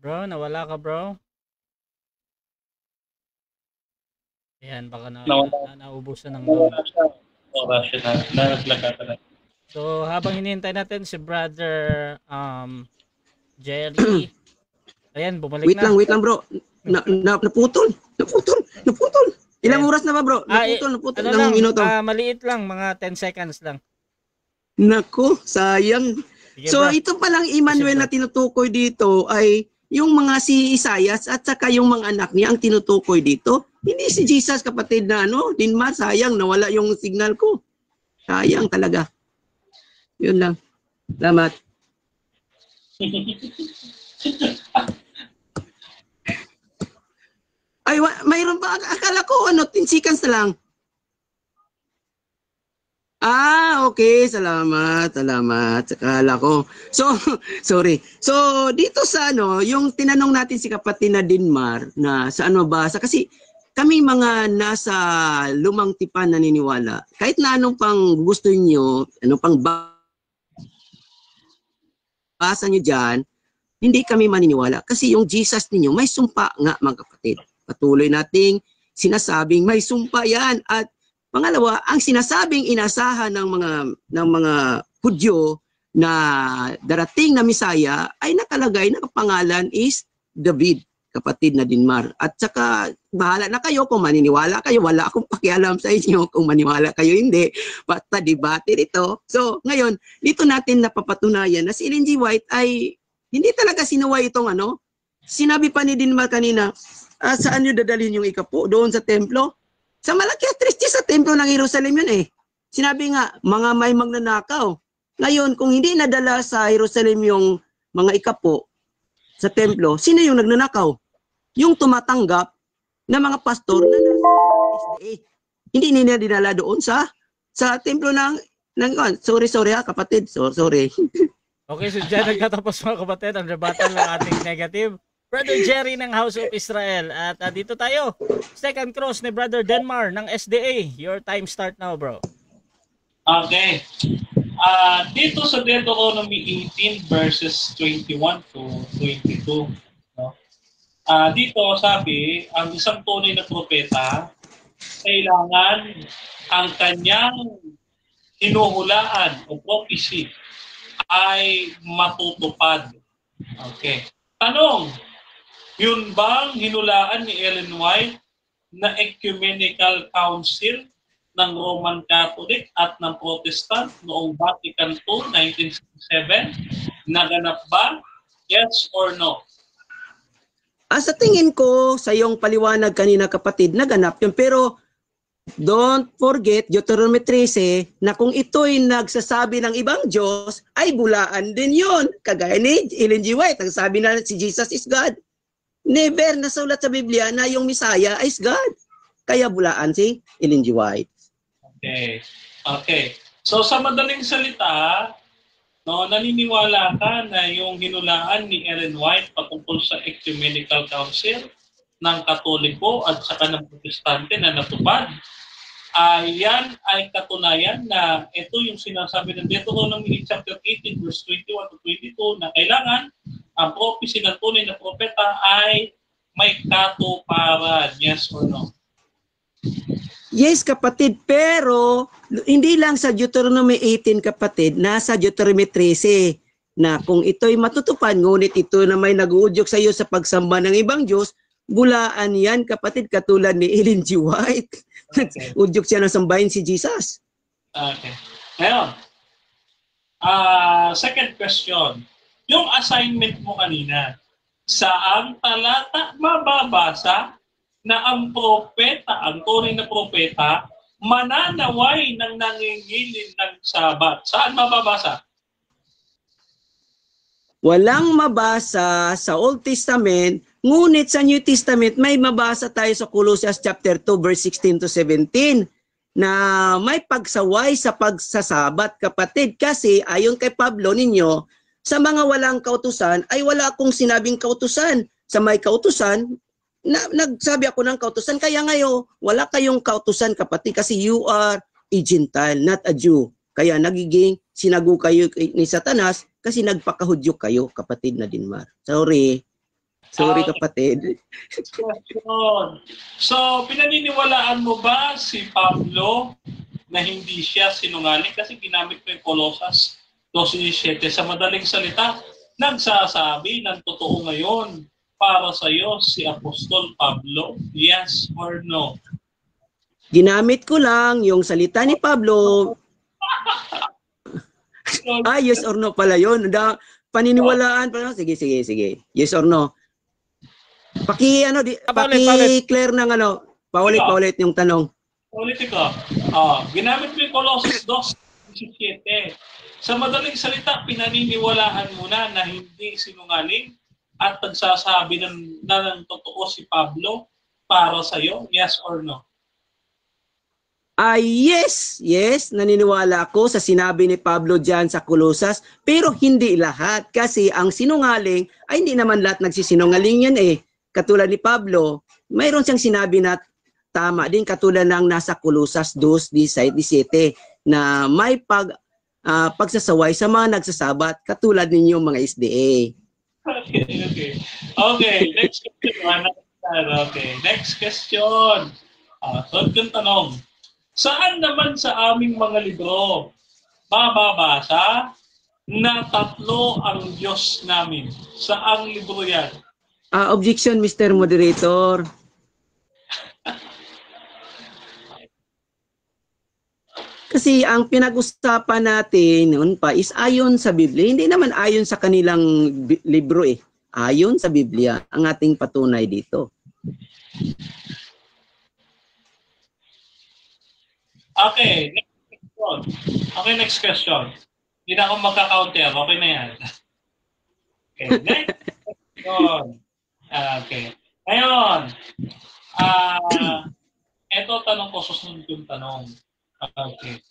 Bro, nawala ka bro? Ayan, baka naubusan ng load. So, habang hinihintay natin si Brother Jerry, ayan, bumalik wait na. Wait lang bro. Naputol. Ilang oras na ba bro? Naputol. Ano lang, maliit lang, mga 10 seconds lang. Naku, sayang. Sige, so, bro. ito palang Emmanuel na tinutukoy dito ay yung mga si Isaias at saka yung mga anak niya ang tinutukoy dito. Hindi si Jesus kapatid na Dinmar, sayang, nawala yung signal ko. Sayang talaga. Yun lang. Salamat. Ay, mayroon pa. Akala ko 10 seconds na lang. Okay. Salamat. Akala ko. So, sorry. So, dito sa yung tinanong natin si kapatid na Dinmar na saan mabasa. Kasi kami mga nasa lumang tipan naniniwala. Kahit na anong pang gusto niyo, anong pang basa niyo dyan, hindi kami maniniwala. Kasi yung Jesus ninyo, may sumpa nga mga kapatid. Patuloy nating sinasabing may sumpa yan. At pangalawa, ang sinasabing inasahan ng mga Hudyo na darating na Misaya ay nakalagay na pangalan is David, kapatid na Dinmar. At saka bahala na kayo kung maniniwala kayo. Wala akong pakialam sa inyo kung maniwala kayo hindi. Basta debate ito. So ngayon, dito natin napapatunayan na si Ellen G. White ay hindi talaga sinuway itong Sinabi pa ni Dinmar kanina, saan nyo dadalhin yung ikapo? Doon sa templo? Sa Malakias 3 sa templo ng Jerusalem yun eh. Sinabi nga, mga may magnanakaw. Ngayon, kung hindi nadala sa Jerusalem yung mga ikapo sa templo, sino yung nagnanakaw? Yung tumatanggap na mga pastor na nasa SDA. Hindi nila dinala doon sa templo ng sorry kapatid. Sorry. Okay, so dyan nagtatapos mga kapatid ang rebuttal ng ating negative. Brother Jerry ng House of Israel. At dito tayo. Second cross ni Brother Denmar ng SDA. Your time start now, bro. Okay. Dito sa Deuteronomy 18 verses 21 to 22. No? Dito sabi, ang isang tunay na propeta, kailangan ang kanyang hinuhulaan o prophecy ay matutupad. Okay. Tanong, yun bang hinulaan ni Ellen White na Ecumenical Council ng Roman Catholic at ng Protestant noong Vatican II, 1967? Naganap ba? Yes or no? Sa tingin ko, sa iyong paliwanag kanina kapatid, naganap yun. Pero don't forget, Deuteronomy 13, na kung ito'y nagsasabi ng ibang Diyos, ay bulaan din yun. Kagaya ni Ellen G. White, ang sabi na si Jesus is God. Never nasulat sa Biblia na yung Messiah is God. Kaya bulaan si Ellen G. White. Okay. Okay. So sa madaling salita, no, naniniwala ka na yung hinulaan ni Ellen White patungkol sa Ecumenical Council ng Katoliko at saka ng Protestante na natupad, yan ay katunayan na ito yung sinasabi ng Deuteronomy chapter 18 verse 21 to 22 na kailangan ang prophecy ng tunay na propeta ay may katuparan. Yes or no? Yes, kapatid, pero hindi lang sa Deuteronomy 18, kapatid, nasa Deuteronomy 13 na kung ito'y matutupad, ngunit ito na may nag-uudyok sa iyo sa pagsamba ng ibang Diyos, bulaan yan, kapatid, katulad ni Ellen G. White. Okay. Udyok siya ng sambahin si Jesus. Okay. Ngayon, second question. Yung assignment mo kanina, saang talata mababasa na ang propeta, ang tunay na propeta, mananaway ng nangingilin ng Sabat? Saan mababasa? Walang mabasa sa Old Testament, ngunit sa New Testament may mabasa tayo sa Colossians chapter 2 verse 16 to 17 na may pagsaway sa pagsasabat, kapatid, kasi ayon kay Pablo ninyo, sa mga walang kautusan ay wala akong sinabing kautusan. Sa may kautusan, nagsabi ako ng kautusan, kaya ngayon wala kayong kautusan, kapatid, kasi you are a Gentile, not a Jew. Kaya nagiging sinago kayo ni Satanas kasi nagpakahudyo kayo, kapatid na Denmar. Sorry, kapatid. So, pinaniniwalaan mo ba si Pablo na hindi siya sinungaling? Kasi ginamit mo yung Colossus 2:17. Sa madaling salita, nagsasabi ng totoo ngayon para sa iyo si Apostol Pablo? Yes or no? Ginamit ko lang yung salita ni Pablo. Yes or no pala yun. Paniniwalaan pa. Sige. Yes or no. Paki-clear ng paulit yung tanong. Paulit ko. Ginamit mo yung Colossus 2:17. Sa madaling salita, pinaniniwalaan mo na hindi sinungaling at nagsasabi ng totoo si Pablo para sa iyo? Yes or no? Yes, naniniwala ako sa sinabi ni Pablo diyan sa Colossus, pero hindi lahat, kasi ang sinungaling ay hindi naman lahat nagsisinungaling yan eh. Katulad ni Pablo, mayroon siyang sinabi na tama din, katulad ng nasa Colossus 2:17 na may pagsasaway sa mga nagsasabat, katulad ninyo mga SDA. Okay, next question. Okay, next question. Sunod kong tanong. Saan naman sa aming mga libro mababasa na tatlo ang Diyos namin? Saang libro yan? Objection, Mr. Moderator. Kasi ang pinag-usapan natin noon pa is ayon sa Biblia. Hindi naman ayon sa kanilang libro eh. Ayon sa Biblia ang ating patunay dito. Okay, next question. Hindi na ako magka-counter. Okay na yan. Okay, next question. Okay. Ngayon, ito tanong ko, susunod yung tanong. Okay.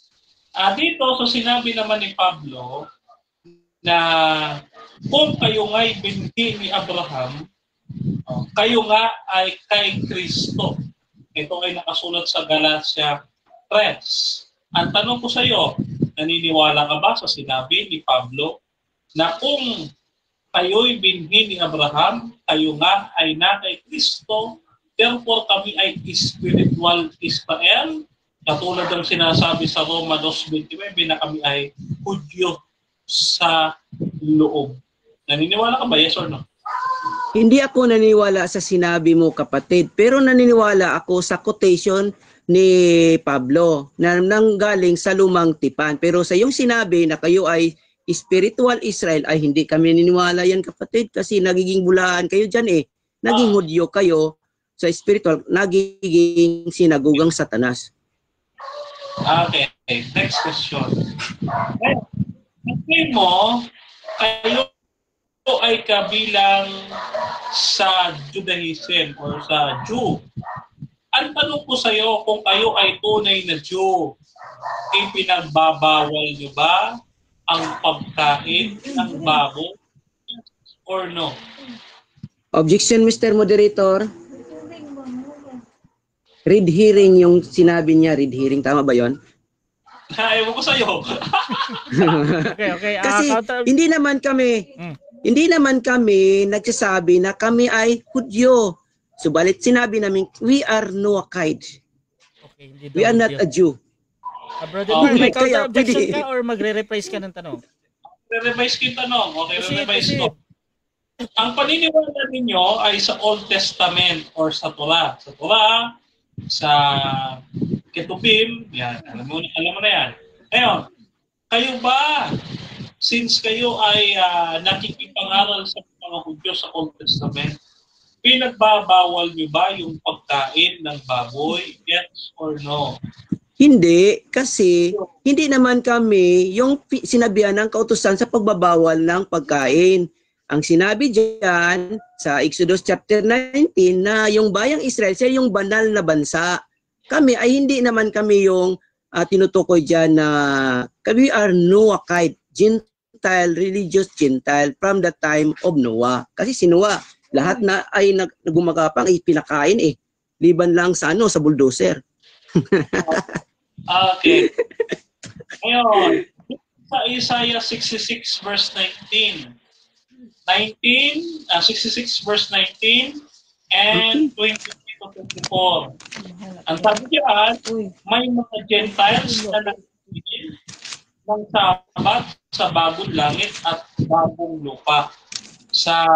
Dito, so sinabi naman ni Pablo na kung kayo nga'y binhi ni Abraham, Kayo nga ay kay Kristo. Ito ay nakasulat sa Galatia 3. Ang tanong ko sa iyo, naniniwala ka ba sa sinabi ni Pablo na kung kayo'y binhi ni Abraham, kayo nga ay na kay Kristo, therefore kami ay spiritual Israel? Katulad ng sinasabi sa Roma 2:29 na kami ay Hudyo sa loob. Naniniwala ka ba? Yes or no? Hindi ako naniniwala sa sinabi mo, kapatid, pero naniniwala ako sa quotation ni Pablo na nanggaling sa Lumang Tipan. Pero sa iyong sinabi na kayo ay spiritual Israel, ay hindi kami naniniwala yan, kapatid, kasi nagiging bulahan kayo dyan eh. Naging Hudyo kayo sa spiritual, nagiging sinagugang Satanas. Okay, next question. Sabi mo, kayo ay kabilang sa Judaism or sa Jew. Ang tanong ko sa iyo, kung kayo ay tunay na Jew, ipinagbabawal niyo ba ang pagkain ng baboy or no? Objection, Mr. Moderator. Read hearing yung sinabi niya, read hearing. Tama ba yon? Ewan ko sa iyo. Okay. Kasi Counter. hindi naman kami nagsasabi na kami ay Hudyo. Subalit sinabi namin, we are Noahide. Okay, hindi We daw are not yun. a Jew. Brother Mark, may Kaya counter-objection pwede. ka or magre-rephrase ka ng tanong? Re-revise kita no. Okay, Proceed, re-revise proceed. ko. Ang paniniwala ninyo ay sa Old Testament or sa Torah. Sa Torah, sa Ketubim, yan. Alam mo na yan. Ngayon, kayo ba, since kayo ay nakikipangaral sa mga Hudyo sa Old Testament, pinagbabawal niyo ba yung pagkain ng baboy? Yes or no? Hindi, kasi hindi naman kami yung sinabihan ng kautusan sa pagbabawal ng pagkain. Ang sinabi diyan sa Exodus chapter 19 na yung bayang Israel siya yung banal na bansa. Kami ay hindi naman kami yung tinutukoy diyan na we are Noahide, Gentile, religious Gentile from the time of Noah. Kasi si Noah, lahat na ay nagumagapang ay pinakain eh. Liban lang sa sa bulldozer. Okay. Ngayon, sa Isaiah 66 verse 19. 66 verse 19 and 23 to 24. Ang sabi diyan, may mga Gentiles na nagtitigil ng sabat sa bagong langit at bagong lupa. Sa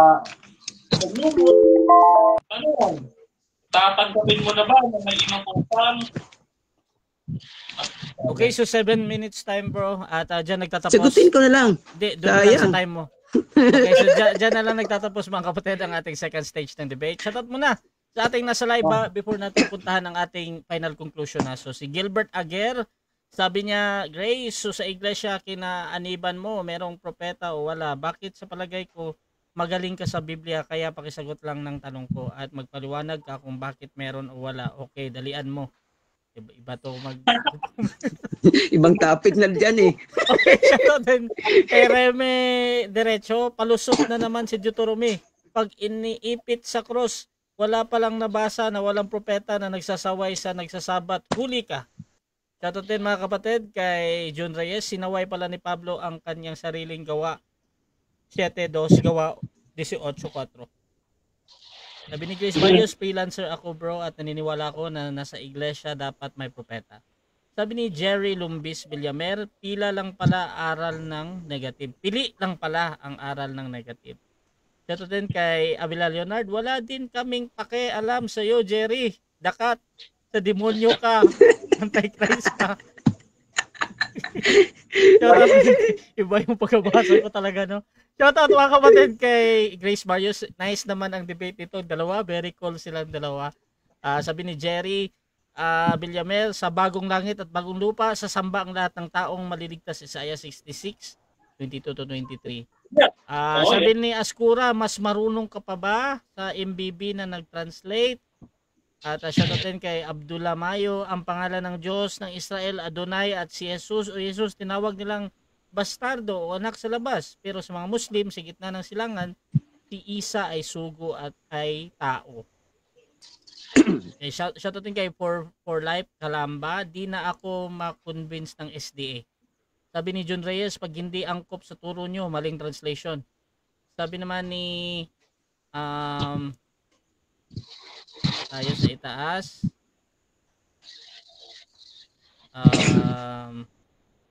lubot, tanong, tatanggapin mo na ba na may inutusan? Okay, so 7 minutes time, bro. At dyan nagtatapos. Sagutin ko na lang. Hindi, doon lang sa Sayang. time mo. Okay, so dyan na lang nagtatapos mga kapatid ang ating second stage ng debate. Shoutout muna sa ating nasa live before natin puntahan ang ating final conclusion na. So si Gilbert Aguer, sabi niya, Grace, so sa iglesia kinaaniban mo, merong propeta o wala? Bakit sa palagay ko magaling ka sa Biblia kaya pakisagot lang ng tanong ko at magpaliwanag ka kung bakit meron o wala. Okay, dalian mo. Iba to Ibang topic na dyan eh. Okay, shoutout din kay Reme Derecho, palusot na naman si Deuteronomy. Pag iniipit sa cross, wala palang nabasa na walang propeta na nagsasaway sa nagsasabat, huli ka. Shoutout din mga kapatid kay John Reyes, sinaway pala ni Pablo ang kanyang sariling gawa. 7:2 gawa 18:4. Sabi ni Grace Barrios, freelancer ako bro at naniniwala ako na nasa iglesia dapat may propeta. Sabi ni Jerry Lumbis Villamer, pila lang pala aral ng negative. Pili lang pala ang aral ng negative. Ito din kay Avila Leonard, wala din kaming pakialam sa iyo Jerry. Dakat, sa demonyo ka. Antichrist ka. Iba yung pagkabasa ko talaga, no? Shoutout mga kapatid kay Grace Barrios. Nice naman ang debate nito. Dalawa, very cool silang dalawa. Sabi ni Jerry Villamer, sa bagong langit at bagong lupa, sasamba ang lahat ng taong maliligtas. Isaiah 66, 22 to 23. Sabi ni Askura, mas marunong ka pa ba sa MBB na nag-translate? At shoutout din kay Abdullah Mayo, ang pangalan ng Diyos ng Israel, Adonai, at si Jesus o Jesus tinawag nilang bastardo o anak sa labas. Pero sa mga Muslim, sa gitna ng silangan, si Isa ay sugo at ay tao. Shoutout din kay for Life Kalamba, di na ako ma-convince ng SDA. Sabi ni John Reyes, pag hindi angkop sa turo nyo, maling translation. Sabi naman ni tayo sa itaas.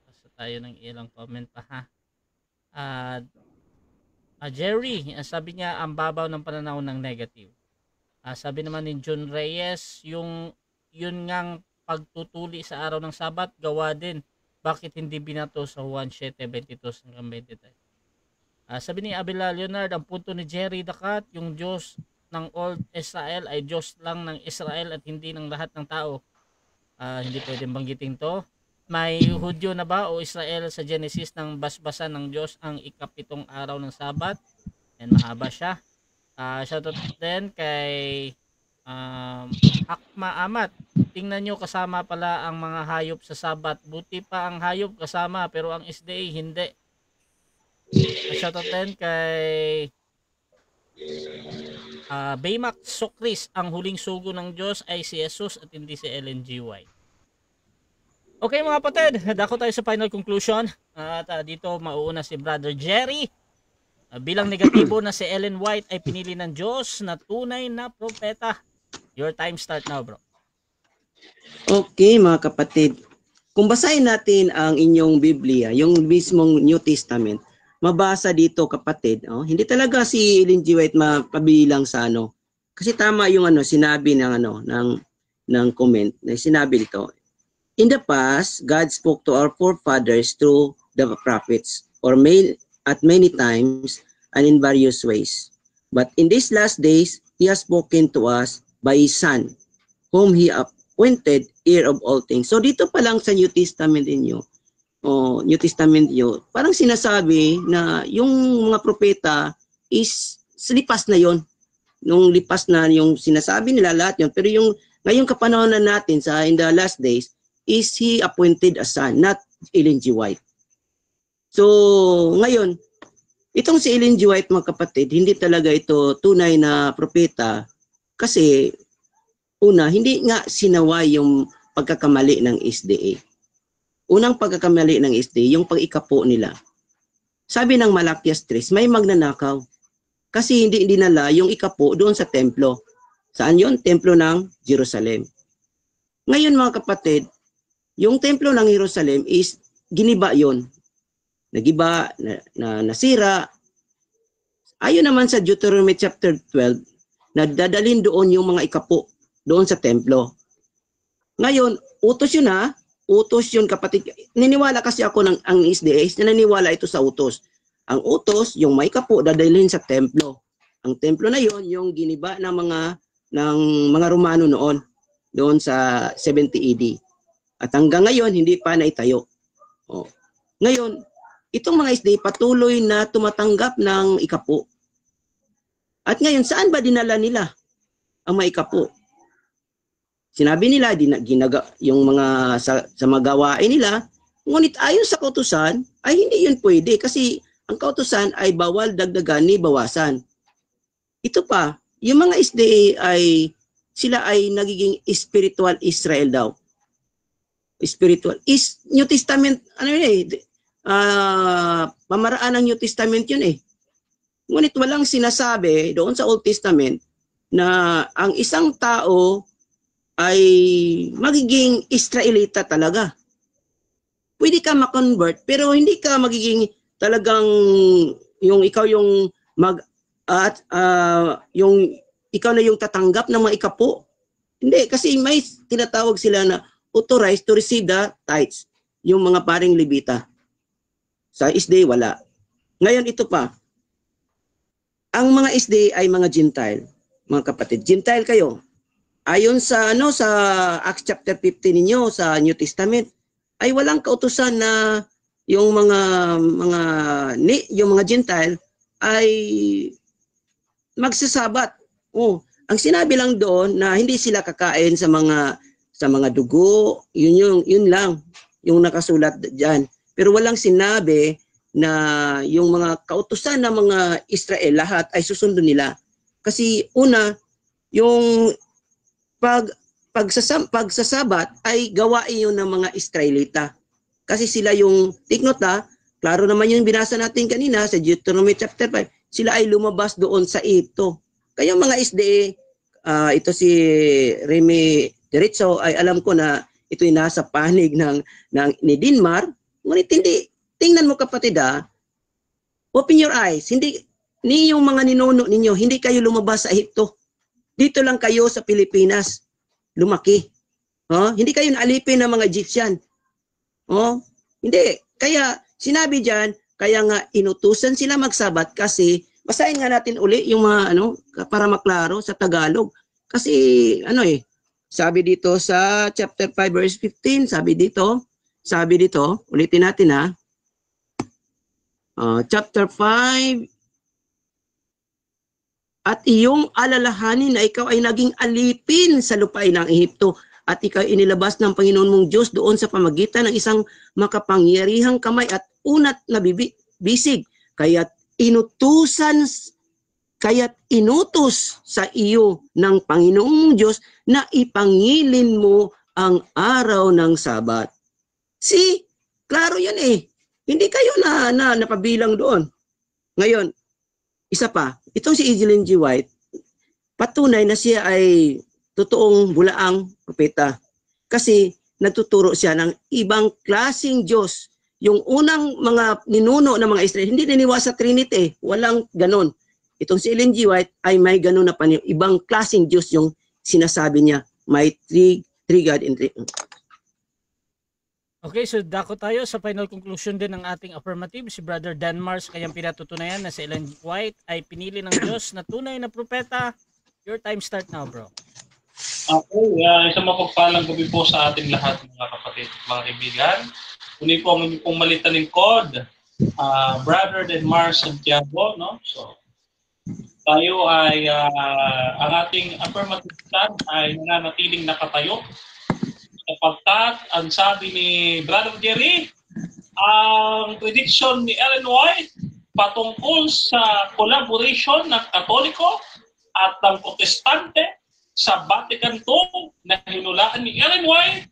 Basta tayo ng ilang comment pa ha. Jerry, sabi niya ang babaw ng pananaw ng negative. Sabi naman ni John Reyes, yun ngang pagtutuli sa araw ng Sabat, gawa din. Bakit hindi binato sa Juan 7:22-23? Sabi ni Abela Leonard, ang punto ni Jerry Dakat, yung Diyos ng Old Israel ay Diyos lang ng Israel at hindi ng lahat ng tao. Hindi pwedeng banggitin to. May Hudyo na ba o Israel sa Genesis ng basbasan ng Diyos ang ikapitong araw ng Sabat? And mahaba siya. Shoutout din kay Akma Amat. Tingnan nyo, kasama pala ang mga hayop sa Sabat. Buti pa ang hayop kasama pero ang SDA hindi. Shoutout din kay Baymax Sokris. Ang huling sugo ng Diyos ay si Jesus at hindi si Ellen G. White. Okay mga kapatid, dako tayo sa final conclusion. At dito mauuna si Brother Jerry. Bilang negatibo na si Ellen White ay pinili ng Diyos na tunay na propeta. Your time start now, bro. Okay mga kapatid, kung basahin natin ang inyong Biblia, yung mismong New Testament, mabasa dito kapatid, hindi talaga si Ellen G. White mapabilang sa ano. Kasi tama yung sinabi ng comment, na sinabi dito. In the past, God spoke to our forefathers through the prophets at many times and in various ways. But in these last days, He has spoken to us by His Son, whom He appointed heir of all things. So dito pa lang sa New Testament parang sinasabi na yung mga propeta is lipas na yon. Nung lipas na yung sinasabi nila lahat yon. Pero yung ngayong kapanahonan natin in the last days, is He appointed a son, not Ellen G. White. So, ngayon, itong si Ellen G. White mga kapatid, hindi talaga ito tunay na propeta kasi una, hindi nga sinaway yung pagkakamali ng SDA. Unang pagkakamali ng SDA, yung pag-ikapo nila. Sabi ng Malakias 3, may magnanakaw. Kasi hindi dinala yung ikapo doon sa templo. Saan yun? Templo ng Jerusalem. Ngayon mga kapatid, yung templo ng Jerusalem is giniba yon. Nagiba, nasira. Ayon naman sa Deuteronomy chapter 12, nadadalhin doon yung mga ikapo doon sa templo. Ngayon, utos yun utos yun kapatid. Niniwala kasi ako ang SDA, naniniwala ito sa utos. Ang utos, yung may ikapo, dadalhin sa templo. Ang templo na yon yung giniba ng mga Romano noon, doon sa 70 AD. At hanggang ngayon, hindi pa naitayo. Ngayon, itong mga SDA patuloy na tumatanggap ng ikapo. At ngayon, saan ba dinala nila ang mga ikapo? Sinabi nila, yung mga sa mga gawain nila, ngunit ayon sa kautusan, ay hindi yun pwede kasi ang kautusan ay bawal dagdagan ni bawasan. Ito pa, yung mga SDA sila ay nagiging spiritual Israel daw. Spiritual is New Testament pamaraan ng New Testament yun ngunit walang sinasabi doon sa Old Testament na ang isang tao ay magiging Israelita talaga. Pwede ka ma-convert pero hindi ka magiging talagang yung ikaw yung yung ikaw na yung tatanggap ng mga ikapo. Hindi kasi may tinatawag sila na authorized to receive the tithes, yung mga paring Levita. Sa SDA, wala. Ngayon, ito pa. Ang mga SDA ay mga Gentile, mga kapatid. Gentile kayo. Ayon sa Acts chapter 15 ninyo, sa New Testament, ay walang kautusan na yung mga Gentile ay magsasabat. Ang sinabi lang doon na hindi sila kakain sa mga dugo, yun lang yung nakasulat diyan. Pero walang sinabi na yung mga kautusan ng mga Israel lahat ay susundin nila. Kasi una, yung pagsasabat ay gawain yun ng mga Israelita. Kasi sila yung, take note klaro naman yung binasa natin kanina sa Deuteronomy chapter 5, sila ay lumabas doon sa ito. Kaya mga SDA, ito si Remy Diretso ay alam ko na ito'y nasa panig ni Dinmar. Ngunit hindi, tingnan mo kapatid open your eyes. Hindi, yung mga ninuno ninyo, hindi kayo lumabas sa Ehipto. Dito lang kayo sa Pilipinas lumaki. Hindi kayo naalipin ng mga Egyptian. Hindi. Kaya sinabi diyan, kaya nga inutusan sila magsabat kasi basahin nga natin uli yung mga para maklaro sa Tagalog. Kasi sabi dito sa chapter 5 verse 15, sabi dito, ulitin natin chapter 5, at iyong alalahanin na ikaw ay naging alipin sa lupain ng Ehipto at ikaw inilabas ng Panginoon mong Diyos doon sa pamagitan ng isang makapangyarihang kamay at unat na bisig. Kaya't inutos sa iyo ng Panginoong Diyos na ipangilin mo ang araw ng Sabat. See, klaro yan Hindi kayo na napabilang doon. Ngayon, isa pa, itong si Ellen G. White, patunay na siya ay totoong bulaang propeta. Kasi nagtuturo siya ng ibang klaseng Diyos. Yung unang mga ninuno ng mga Israel, hindi naniwala sa Trinity. Walang ganon. Itong si Ellen G. White ay may ganon na ibang klaseng Diyos yung sinasabi niya. May three God in three. Okay, so dako tayo sa final conclusion din ng ating affirmative. Si Brother Dan Mars kayang pinatutunayan na si Ellen G. White ay pinili ng Diyos na tunay na propeta. Your time start now, bro. Okay, isang mapagpalang gabi po sa ating lahat mga kapatid, mga kaibigan. Kunin po ang pong malitaning code, Brother Dan Mars Santiago, So, tayo ay, ang ating affirmative stand ay nananatiling nakatayo. Sapagkat, ang sabi ni Brother Jerry, ang prediction ni Ellen White patungkol sa collaboration ng Katoliko at ng Protestante sa Vatican II na hinulaan ni Ellen White,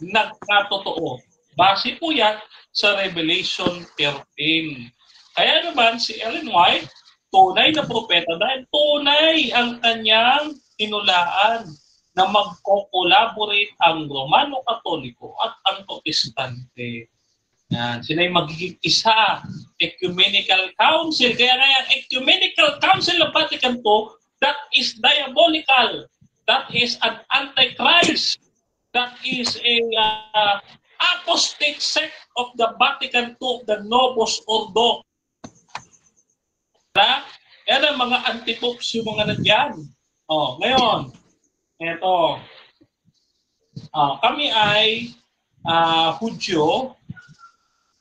nagkatotoo. Base po yan sa Revelation 13. Kaya naman si Ellen White, tunay na propeta dahil tunay ang kanyang hinulaan na magko-collaborate ang Romano Katoliko at ang Protestante. Yan. Sila yung magiging isa, Ecumenical Council. Kaya ang Ecumenical Council ng Vatican II, that is diabolical. That is an antichrist. That is a apostate sect of the Vatican II, the Novus Ordo. Yan ang mga antipopes yung mga nandiyan. Ngayon, eto, kami ay Hudyo,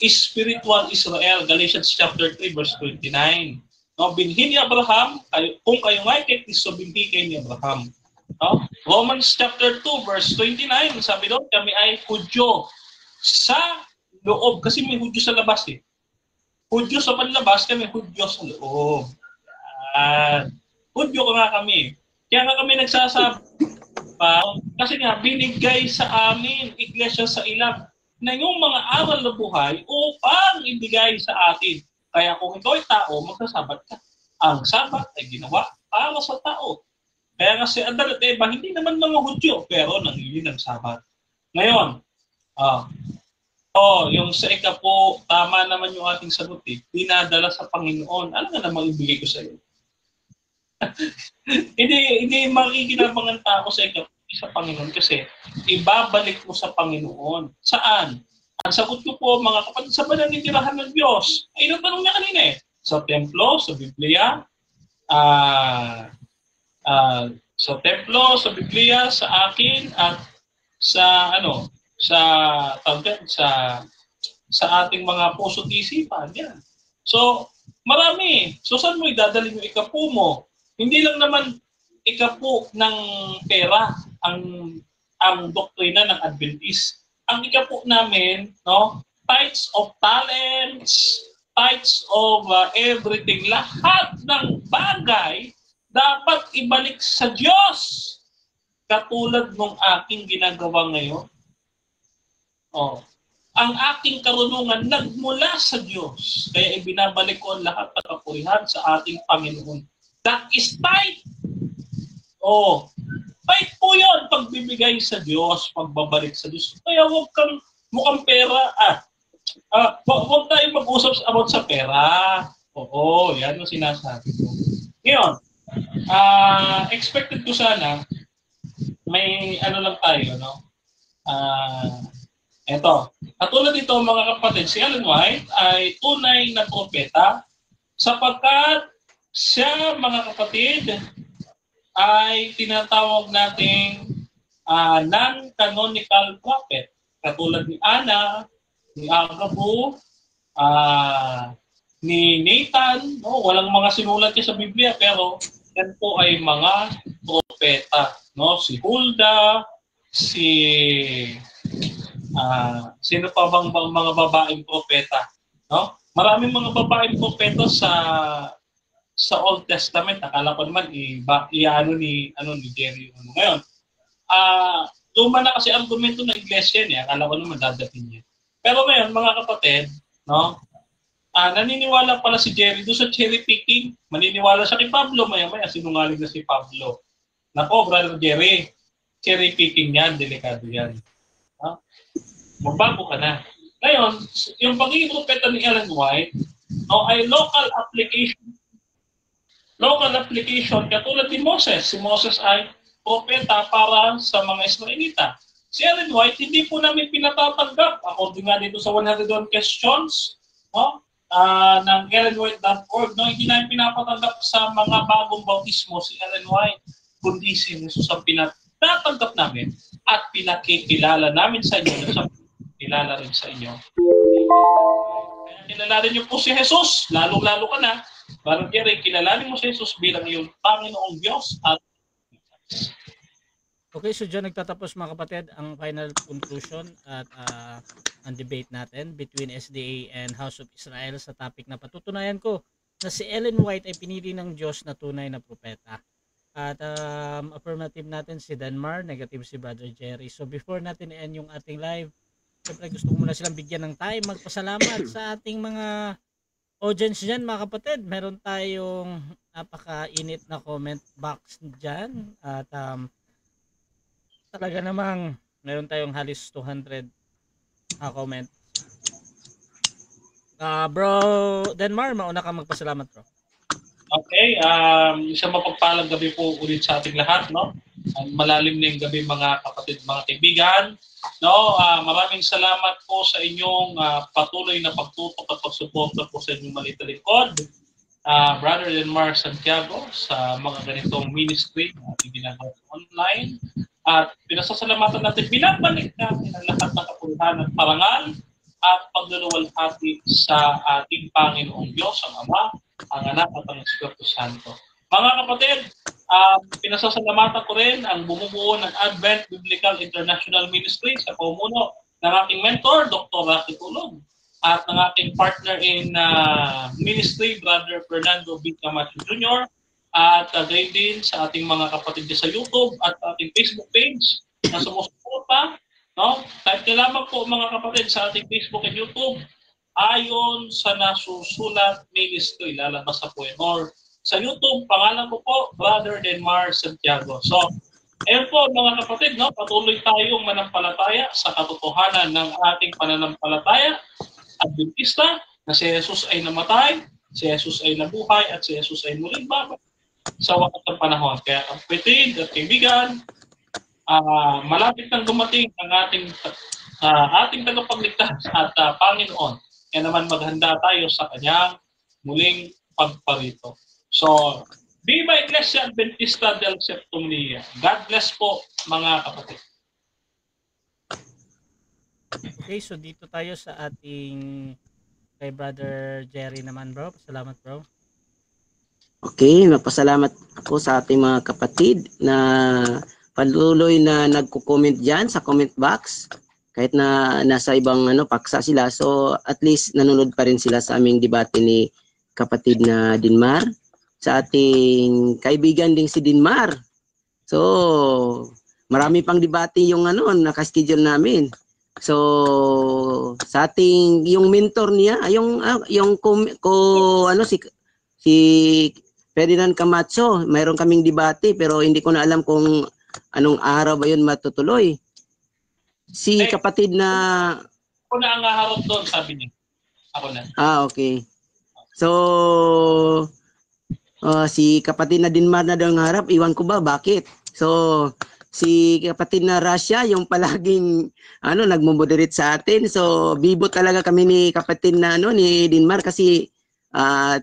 spiritual Israel, Galatians chapter 3 verse 29. Binhi ni Abraham, kung kayo nga kay Kristo, binhi kayo ni Abraham. Romans chapter 2 verse 29, sabi doon, kami ay Hudyo sa loob, kasi may Hudyo sa labas Hudyo sa panlabas, kami Hudyo sa loob. Hudyo ka nga kami. Kaya nga kami nagsasabi kasi nga binigay sa amin, iglesia sa ilang, na yung mga aral na buhay upang ibigay sa atin. Kaya kung ikaw ay tao, magsasabat ka. Ang sabat ay ginawa para sa tao. Kaya nga si Adan at Eva, hindi naman mga Hudyo, pero nangili ng sabat. Ngayon, yung sa ikapo, tama naman yung ating sagot dinadala sa Panginoon. Ano nga namang ibigay ko sa iyo? hindi makikinabang ang tao sa Panginoon kasi ibabalik mo sa Panginoon. Saan? Ang sagot ko po mga kapatid sa pananitirahan ng Diyos. Ay natanong niya kanina sa templo, sa Biblia, sa templo, sa Biblia, sa akin at sa sa ating mga puso't isipan. Yan. So, marami. So, saan mo idadalhin yung ikapu mo? Hindi lang naman ikapu ng pera ang doktrina ng Adventist. Ang ikapu namin, tithes of talents, tithes of everything. Lahat ng bagay dapat ibalik sa Diyos. Katulad ng aking ginagawa ngayon. Ang aking karunungan nagmula sa Diyos. Kaya ibinabalik ko ang lahat ng kapurihan sa ating Panginoon. That is tithe. Tithe po yun, pagbibigay sa Diyos, pagbabalik sa Diyos. Kaya huwag kang mukhang pera. Huwag tayo mag-usap about sa pera. Yan ang sinasabi ko. Ngayon, expected ko sana, may ano lang tayo, no? Eto. Katulad dito mga kapatid, si Ellen White ay tunay na propeta sapagkat siya, mga kapatid, ay tinatawag nating non-canonical prophet. Katulad ni Anna, ni Agabo, ni Nathan, walang mga sinulat niya sa Biblia pero yan po ay mga propeta. Si Hulda, sino pa bang mga babaeng propeta? Maraming mga babaeng propeta sa Old Testament. Akala ko naman ni Jerry. Ngayon, luma na kasi argumento ng iglesia niya. Akala ko naman dadating niya. Pero ngayon, mga kapatid, naniniwala pala si Jerry doon sa cherry picking. Maniniwala siya kay Pablo. Maya-maya, sinungaling na si Pablo. Nako, Brother Jerry, cherry picking yan, delikado yan. Magbago ka na. Ngayon, yung pagiging propeta ni Ellen White ay local application katulad ni Moses. Si Moses ay propeta para sa mga Israelita. Si Ellen White, hindi po namin pinatatanggap. According nga dito sa 101 questions ng ellenwhite.org, hindi namin pinapatanggap sa mga bagong bautismo si Ellen White, kundi si Jesus ang pinatanggap namin at pinakikilala namin sa inyo at kilala rin sa inyo. Kaya kilalanin niyo po si Jesus, lalong-lalo ka na. Parang Jerry, kilalanin mo si Jesus bilang iyong Panginoong Diyos at Okay, so dyan nagtatapos mga kapatid ang final conclusion at ang debate natin between SDA and House of Israel sa topic na patutunayan ko na si Ellen White ay pinili ng Diyos na tunay na propeta. At affirmative natin si Denmar, negative si Brother Jerry. So before natin i-end yung ating live, siyempre gusto ko muna silang bigyan ng time magpasalamat sa ating mga audience dyan mga kapatid. Meron tayong napaka-init na comment box dyan at talaga namang meron tayong halos 200 comment. Bro Denmar, mauna ka magpasalamat bro. Okay, isang mapagpalang gabi po ulit sa ating lahat, no? Malalim na yung gabi mga kapatid, mga kaibigan. Maraming salamat po sa inyong patuloy na pagtutok at pagsuporta po sa inyong maliit na lingkod. Brother Denmar Santiago sa mga ganitong ministry na ating ginagawa online. At pinasasalamatan natin, binabalik natin ang lahat ng kapurihan at parangal at pagluluwalhati sa ating Panginoong Diyos, ang Ama, ang Anak at ang Espiritu Santo. Mga kapatid, pinasasalamatan ko rin ang bumubuo ng Advent Biblical International Ministry sa pamumuno ng aking mentor, Dr. Rocky Tulog, at ng aking partner in ministry, Brother Fernando B. Camacho Jr., at gayon din sa ating mga kapatid sa YouTube at ating Facebook page na sumusuporta. Kahit lamang po mga kapatid sa ating Facebook at YouTube, ayon sa nasusulat ministry, lalabas na po yun. Or sa YouTube, pangalan ko po, Brother Denmar Santiago. So, ayun po mga kapatid, patuloy tayong manampalataya sa katotohanan ng ating pananampalataya Adventista na si Jesus ay namatay, si Jesus ay nabuhay, at si Jesus ay muling babalik sa wakas ng panahon. Kaya kapatid at kaibigan, malapit nang dumating ang ating tagapagligtas at Panginoon. Kaya naman maghanda tayo sa kanyang muling pagparito. So, Viva Iglesia Adventista del Septum Dia. God bless po mga kapatid. Okay, so dito tayo sa ating kay Brother Jerry naman bro. Salamat bro. Okay, magpasalamat ako sa ating mga kapatid na patuloy na nagko-comment dyan sa comment box. kahit na nasa ibang paksa sila, so at least nanonood pa rin sila sa aming debate ni kapatid na Dinmar, sa ating kaibigan ding si Dinmar. So marami pang debate yung naka-schedule namin. So sa ating yung mentor niya, si Ferdinand Camacho, mayroon kaming debate pero hindi ko na alam kung anong araw ba yun matutuloy. Si kapatid na... Ako na ang haharap doon, sabi niya. Ako na. Okay. So, si kapatid na Dinmar na daw ang harap, iwan ko ba, bakit? So, si kapatid na Russia, yung palaging nagmo-moderate sa atin. So, bibo talaga kami ni kapatid na ni Dinmar kasi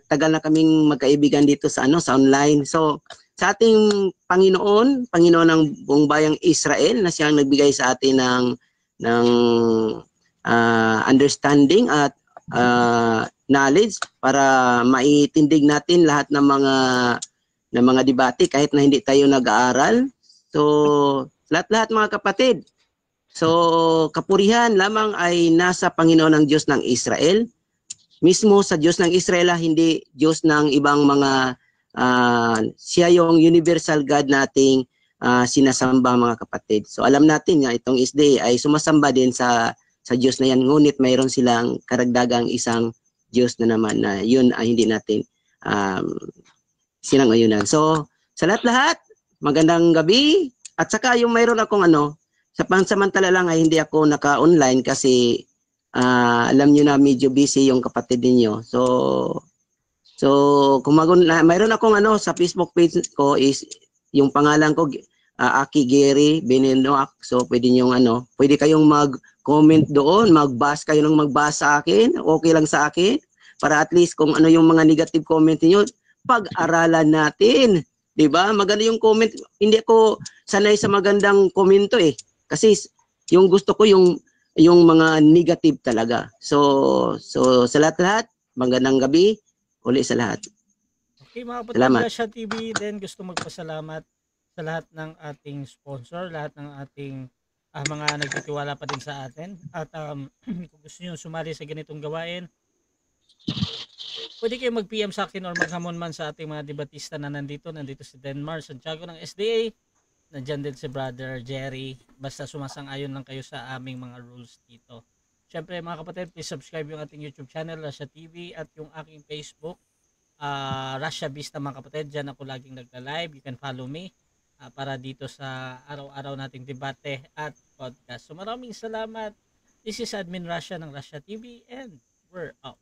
tagal na kaming magkaibigan dito sa sa online. So, sa ating Panginoon ng buong bayang Israel na siyang nagbigay sa atin ng understanding at knowledge para maitindig natin lahat ng mga debate kahit na hindi tayo nag-aaral. So, lahat mga kapatid. So, kapurihan lamang ay nasa Panginoon ng Diyos ng Israel. Mismo sa Diyos ng Israel, hindi Diyos ng ibang mga siya yung universal God nating sinasamba mga kapatid. So alam natin nga itong SDA ay sumasamba din sa Diyos na yan, ngunit mayroon silang karagdagang isang Diyos na naman na yun ay hindi natin sinangayunan. So sa lahat-lahat, magandang gabi. At saka yung mayroon akong sa pansamantala lang ay hindi ako naka-online kasi alam nyo na medyo busy yung kapatid ninyo. So kung mayroon akong sa Facebook page ko is yung pangalan ko Aki Gary Benenoak. So pwede niyo pwede kayong mag-comment doon, magbasa kayo ng magbasa sa akin, okay lang sa akin para at least kung yung mga negative comment niyo pag-aralan natin, 'di ba? Maganda yung comment. Hindi ako sanay sa magandang komento kasi yung gusto ko yung mga negative talaga. So sa lahat-lahat, magandang gabi. Uli sa lahat. Okay mga kapatid, Russia TV din gusto magpasalamat sa lahat ng ating sponsor, lahat ng ating mga nagtitiwala pa din sa atin. At kung gusto nyo sumali sa ganitong gawain, pwede kayo mag-PM sa akin or maghamon man sa ating mga debatista na nandito si Denmar Santiago ng SDA. Nandiyan din si Brother Jerry. Basta sumasang-ayon lang kayo sa aming mga rules dito. Siyempre mga kapatid, please subscribe yung ating YouTube channel, Russia TV, at yung aking Facebook, Russia Vista mga kapatid. Diyan ako laging nagla-live. You can follow me para dito sa araw-araw nating debate at podcast. So maraming salamat. This is Admin Russia ng Russia TV and we're out.